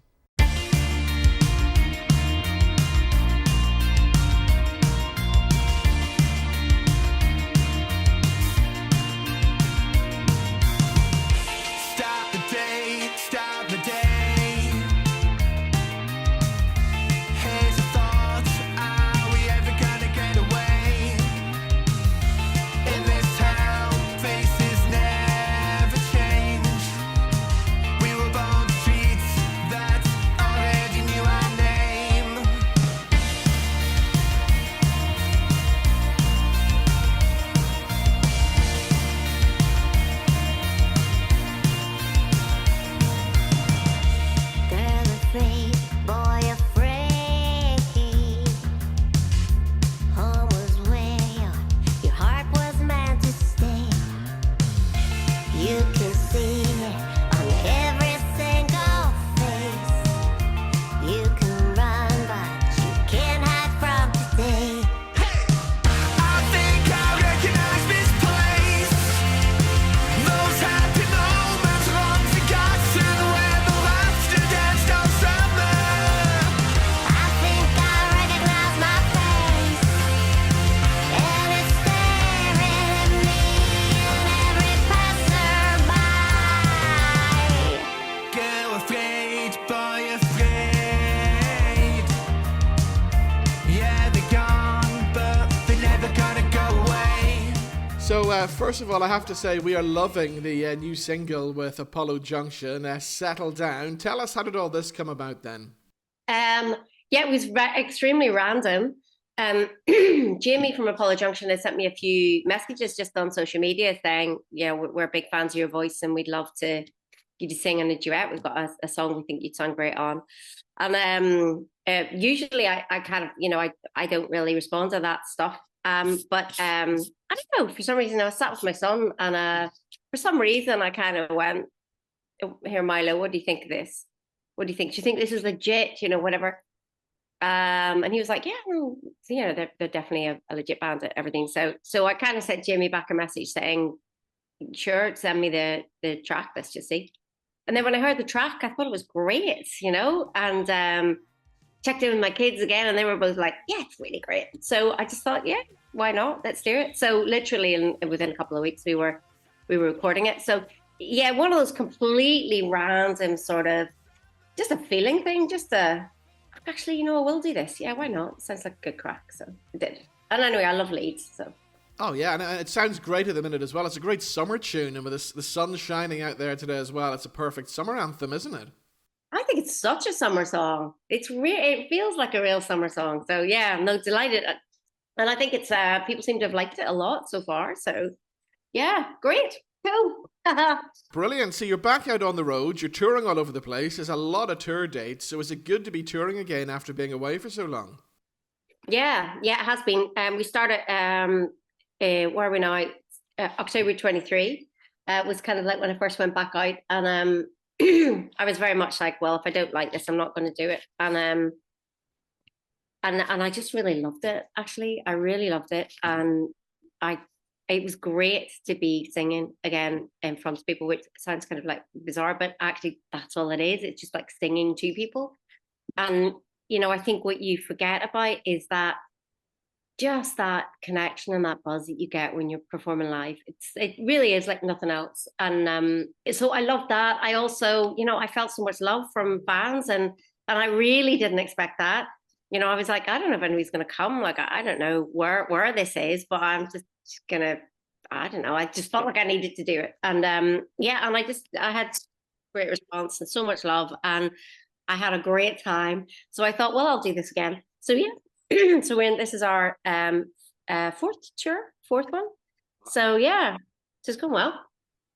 First of all, I have to say we are loving the new single with Apollo Junction, Settle Down. Tell us, how did all this come about then? It was extremely random. Jamie from Apollo Junction has sent me a few messages just on social media saying, yeah, we're big fans of your voice and we'd love to you to sing in a duet. We've got a song we think you'd sound great on. And usually I kind of, you know, I don't really respond to that stuff. But I don't know, for some reason I was sat with my son and for some reason I kind of went, here Milo, what do you think of this? What do you think? Do you think this is legit? You know, whatever. And he was like, yeah, well, you know, they're definitely a legit band at everything. So I kind of sent Jamie back a message saying, sure, send me the track, let's just see. And then when I heard the track, I thought it was great, you know, and checked in with my kids again, and they were both like, yeah, it's really great. So I just thought, yeah, why not? Let's do it. So literally within a couple of weeks, we were recording it. So yeah, one of those completely random sort of, just a feeling thing, actually, you know, I will do this. Yeah, why not? It sounds like a good crack. So I did. And anyway, I love Leeds, so. Oh yeah, and it sounds great at the minute as well. It's a great summer tune, and with the sun shining out there today as well, it's a perfect summer anthem, isn't it? I think it's such a summer song. It feels like a real summer song. So yeah, I'm delighted. And I think it's people seem to have liked it a lot so far. So yeah, great. Cool. Brilliant. So you're back out on the road. You're touring all over the place. There's a lot of tour dates. So is it good to be touring again after being away for so long? Yeah, it has been. We started, where are we now? October 23 was kind of like when I first went back out. And I was very much like, well, if I don't like this, I'm not going to do it. And I just really loved it, actually. I really loved it. And it was great to be singing again in front of people, which sounds kind of like bizarre, but actually that's all it is. It's just like singing to people. And, I think what you forget about is that just that connection and that buzz that you get when you're performing live. It really is like nothing else. And so I love that. I also, I felt so much love from fans and I really didn't expect that. I was like, I don't know if anybody's going to come. Like, I don't know where this is, but I'm just going to, I don't know. I just felt like I needed to do it. And and I had great response and so much love and I had a great time. So I thought, well, I'll do this again. So yeah, so this is our fourth one. So yeah, just going well.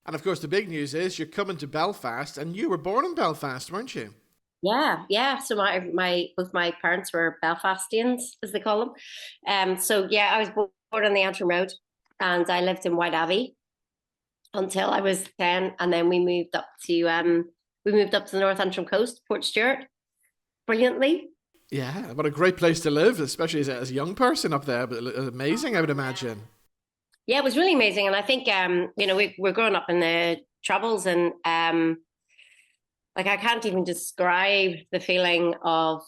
And of course, the big news is you're coming to Belfast, and you were born in Belfast, weren't you? Yeah. So both my parents were Belfastians, as they call them. So yeah, I was born on the Antrim Road, and I lived in White Abbey until I was 10, and then we moved up to the North Antrim coast, Port Stewart, brilliantly. Yeah, what a great place to live, especially as a young person up there. But amazing, I would imagine. Yeah, it was really amazing, and I think we're growing up in the Troubles, and like I can't even describe the feeling of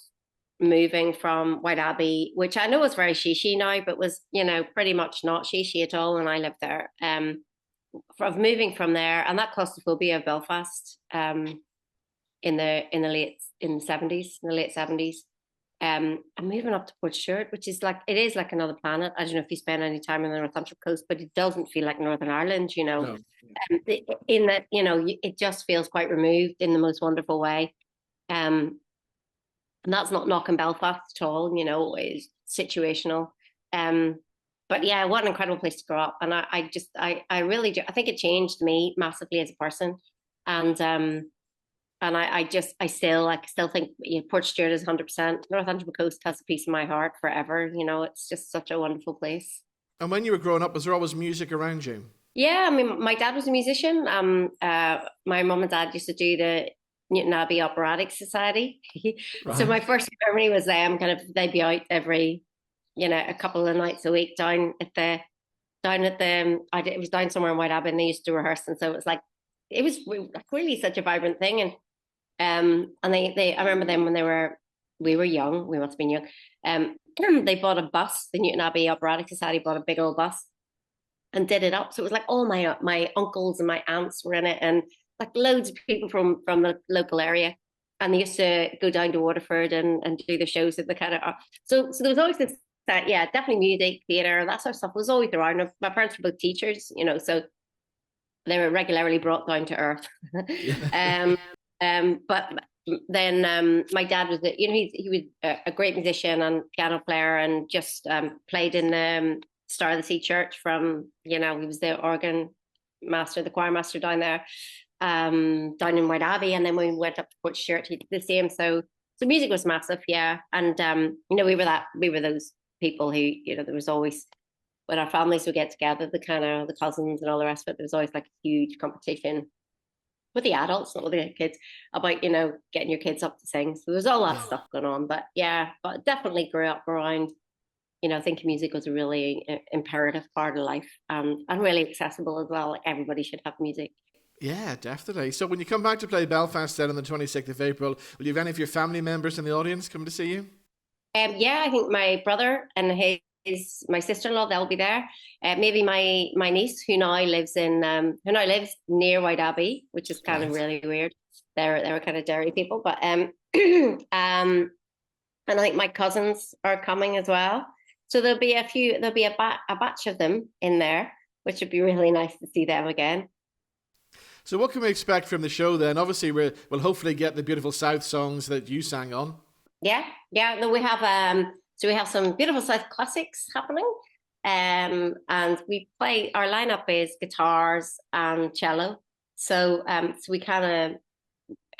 moving from White Abbey, which I know is very shishi now, but was pretty much not shishi at all when I lived there. Of moving from there, and that claustrophobia of Belfast in the late 70s. I'm moving up to Port Stewart, which is it is like another planet. I don't know if you spend any time on the North Antrim coast, but it doesn't feel like Northern Ireland, No. In that, it just feels quite removed in the most wonderful way. And that's not knocking Belfast at all, it's situational. But yeah, what an incredible place to grow up. And I really do. I think it changed me massively as a person. And I still think Port Stewart is 100%. North Antrim coast has a piece of my heart forever. It's just such a wonderful place. And when you were growing up, was there always music around you? Yeah, I mean, my dad was a musician. My mum and dad used to do the Newton Abbey Operatic Society. Right. So my first memory was them. They'd be out every, a couple of nights a week it was down somewhere in White Abbey, and they used to rehearse, and so it was really such a vibrant thing. And I remember them when we were young. We must have been young. They bought a bus. The Newton Abbey Operatic Society bought a big old bus and did it up. So it was like all my uncles and my aunts were in it, and like loads of people from the local area. And they used to go down to Waterford and do the shows at the kind of. So there was always this. Definitely music, theatre, that sort of stuff was always around. My parents were both teachers, so they were regularly brought down to earth. But then my dad was, he was a great musician and piano player, and just played in the Star of the Sea Church from, he was the organ master, the choir master down there, down in White Abbey. And then when we went up to Port Stewart, he did the same. So music was massive, yeah. And, we were those people who, there was always, when our families would get together, the cousins and all the rest of it, there was always like a huge competition with the adults, not with the kids, about, getting your kids up to sing. So there was all that stuff going on. But definitely grew up around, thinking music was a really imperative part of life, and really accessible as well. Like everybody should have music. Yeah, definitely. So when you come back to play Belfast then on the 26th of April, will you have any of your family members in the audience come to see you? I think my brother and my sister-in-law, they'll be there. Maybe my niece, who now lives near White Abbey, which is kind of really weird. They're kind of Derry people, but and I think my cousins are coming as well. So there'll be a batch of them in there, which would be really nice to see them again. So what can we expect from the show then? Obviously, we'll hopefully get the beautiful South songs that you sang on. Yeah. No, we have some beautiful South classics happening. And we play, our lineup is guitars and cello. So we kind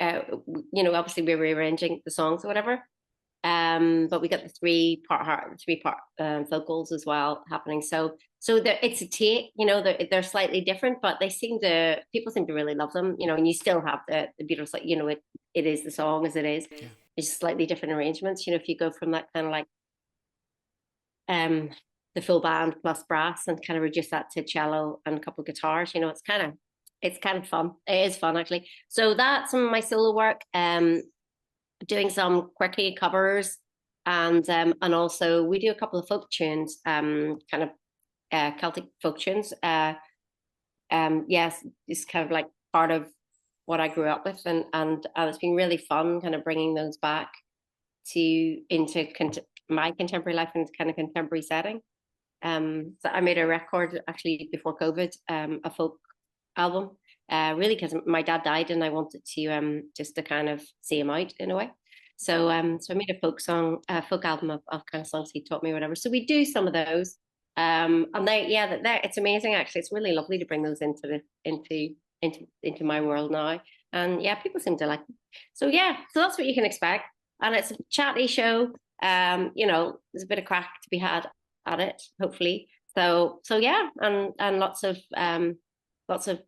of, obviously we're rearranging the songs or whatever. But we got the three part vocals as well happening. So it's a take, they're slightly different, but people seem to really love them, and you still have the Beatles, it is the song as it is. Yeah. It's just slightly different arrangements. If you go from that kind of like the full band plus brass and kind of reduce that to cello and a couple of guitars, it's kind of fun. It is fun actually. So that's some of my solo work. Doing some quirky covers, and also we do a couple of folk tunes, kind of Celtic folk tunes. Yes, it's kind of like part of what I grew up with, and it's been really fun, kind of bringing those back into my contemporary life and kind of contemporary setting. So I made a record actually before COVID, a folk album. Really, because my dad died and I wanted to just to kind of see him out in a way. So I made a folk album of kind of songs he taught me or whatever. So we do some of those. And it's amazing actually. It's really lovely to bring those into my world now. And yeah, people seem to like them. So yeah, so that's what you can expect. And it's a chatty show. There's a bit of crack to be had at it, hopefully. So yeah, and lots of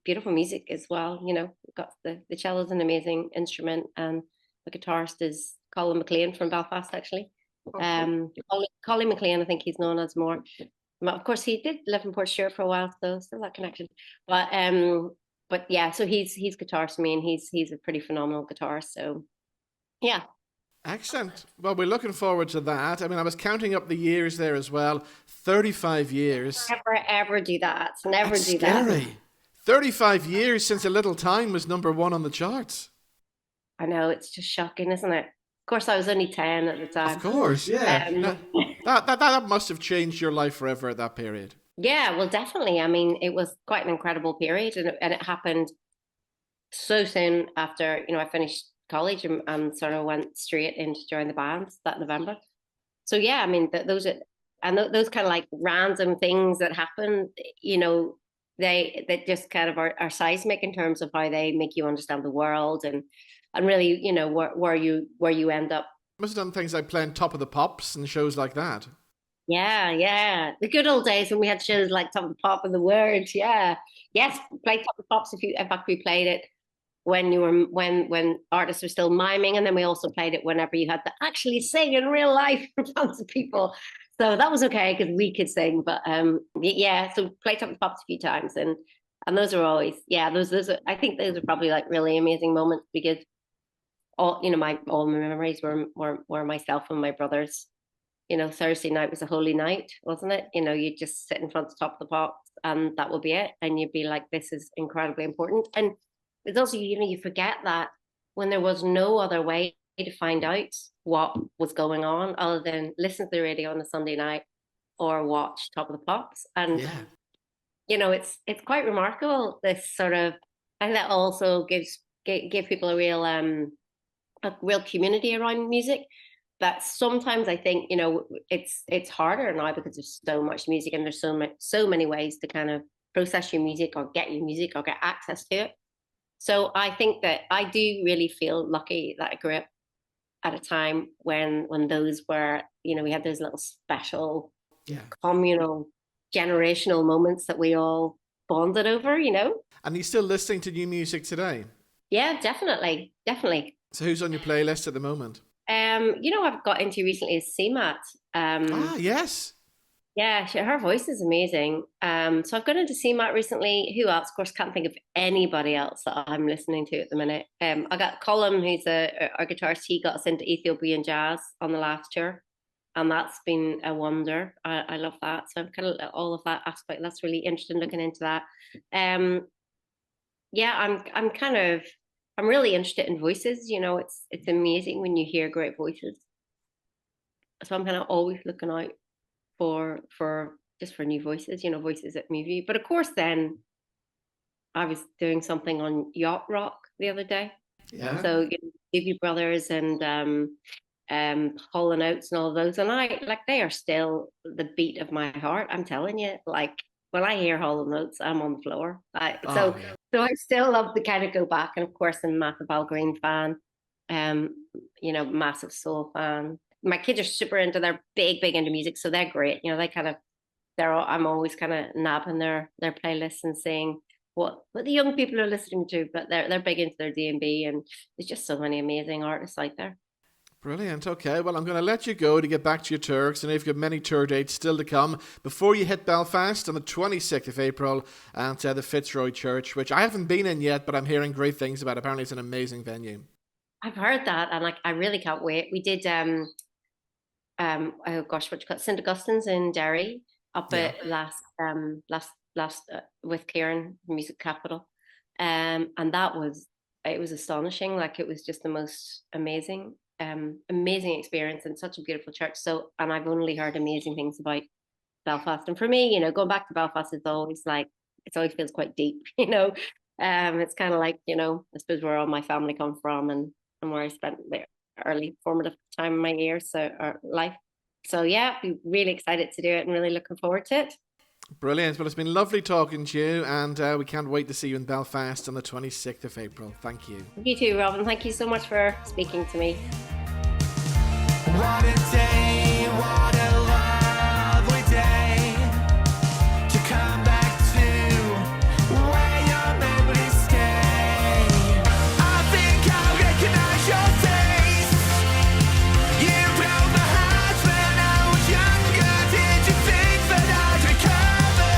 beautiful music as well. We've got the cello is an amazing instrument, and the guitarist is Colin McLean from Belfast, actually. Colin McLean, I think he's known as more. Of course, he did live in Portstewart for a while, so still that connection. But yeah, so he's guitarist for me, and he's a pretty phenomenal guitarist. So yeah. Excellent. Well, we're looking forward to that. I mean, I was counting up the years there as well. 35 years. Never ever do that. Never That's do scary. that. 35 years since A Little Time was #1 on the charts. I know, it's just shocking, isn't it? Of course, I was only 10 at the time. Of course, yeah. That must have changed your life forever at that period. Yeah, well, definitely. I mean, it was quite an incredible period, and it happened so soon after, I finished college and sort of went straight into join the band that November. So yeah, I mean, those kind of like random things that happen, they just kind of are seismic in terms of how they make you understand the world and really, where you end up. Must have done things like playing Top of the Pops and shows like that. Yeah. The good old days when we had shows like Top of the Pop and the Words. Yeah. Yes, played Top of the Pops. In fact, we played it when artists were still miming, and then we also played it whenever you had to actually sing in real life in front of people. So that was okay because we could sing, but yeah. So played Top of the Pops a few times, and those are always those are, I think those are probably like really amazing moments because all my memories were myself and my brothers. Thursday night was a holy night, wasn't it? You'd just sit in front of Top of the Pops, and that would be it, and you'd be like, this is incredibly important. And it's also, you forget that when there was no other way to find out what was going on other than listen to the radio on a Sunday night or watch Top of the Pops. And it's quite remarkable, this sort of, I think that also give people a real community around music. That sometimes I think it's harder now because there's so much music, and there's so many ways to kind of process your music or get your music or get access to it. So I think that I do really feel lucky that I grew up at a time when those were, we had those little special communal generational moments that we all bonded over. And you're still listening to new music today? Yeah, definitely. So who's on your playlist at the moment? I've got into recently is CMAT. Yes. Yeah, her voice is amazing. So I've got into CMAT recently. Who else? Of course, can't think of anybody else that I'm listening to at the minute. I got Colin, who's our guitarist. He got us into Ethiopian jazz on the last tour, and that's been a wonder. I love that. So I'm kind of all of that aspect. That's really interesting looking into that. I'm really interested in voices. It's amazing when you hear great voices. So I'm kind of always looking out for new voices, voices that move you. But of course, then I was doing something on yacht rock the other day. Yeah. So Doobie Brothers and Hall and Oates and all those. And they are still the beat of my heart. I'm telling you, like when I hear Hall and Oates, I'm on the floor. So I still love to kind of go back. And of course, I'm a massive Al Green fan, massive soul fan. My kids are super into, they're big into music. So they're great. I'm always kind of nabbing their playlists and seeing what the young people are listening to, but they're big into their D&B, and there's just so many amazing artists out there. Brilliant. Okay, well, I'm going to let you go to get back to your tour, because I know you've got many tour dates still to come before you hit Belfast on the 26th of April at the Fitzroy Church, which I haven't been in yet, but I'm hearing great things about. Apparently it's an amazing venue. I've heard that, and I really can't wait. We did St. Augustine's in Derry up at last with Kieran, Music Capital, and it was astonishing. Like, it was just the most amazing experience, and such a beautiful church. So, and I've only heard amazing things about Belfast. And for me, going back to Belfast is always it always feels quite deep. It's kind of like, I suppose where all my family come from, and where I spent the early formative time of my years, life. So yeah, be really excited to do it and really looking forward to it. Brilliant. Well, it's been lovely talking to you, and we can't wait to see you in Belfast on the 26th of April. Thank you. You too, Robin. Thank you so much for speaking to me. What a day, what a lovely day to come back to where your memories stay. I think I recognize your face. You broke my heart when I was younger. Did you think that I'd recover?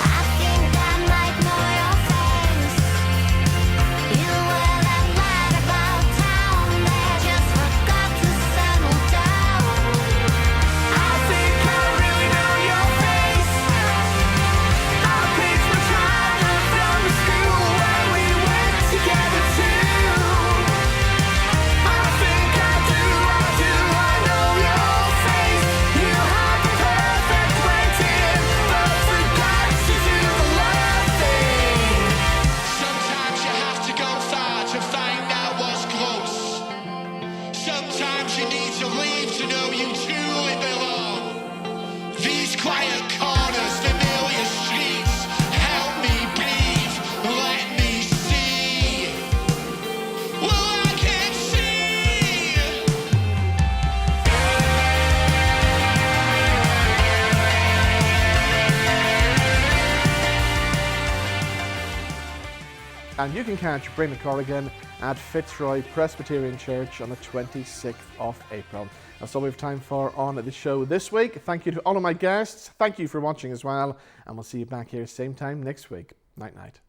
I think I might know your face. You were that light about town that just forgot to settle down. I think I really know your face. I picked my childhood from the school where we went together too. I think I do, I know your face. You had the perfect waiting, but forgot to do the love thing. Sometimes you have to go far to find out what's close. Sometimes you need to leave to know you truly belong. These quiet corners, familiar streets, help me breathe, let me see. Well, I can see. And you can catch Briana Corrigan at Fitzroy Presbyterian Church on the 26th of April. That's all we have time for on the show this week. Thank you to all of my guests. Thank you for watching as well. And we'll see you back here same time next week. Night, night.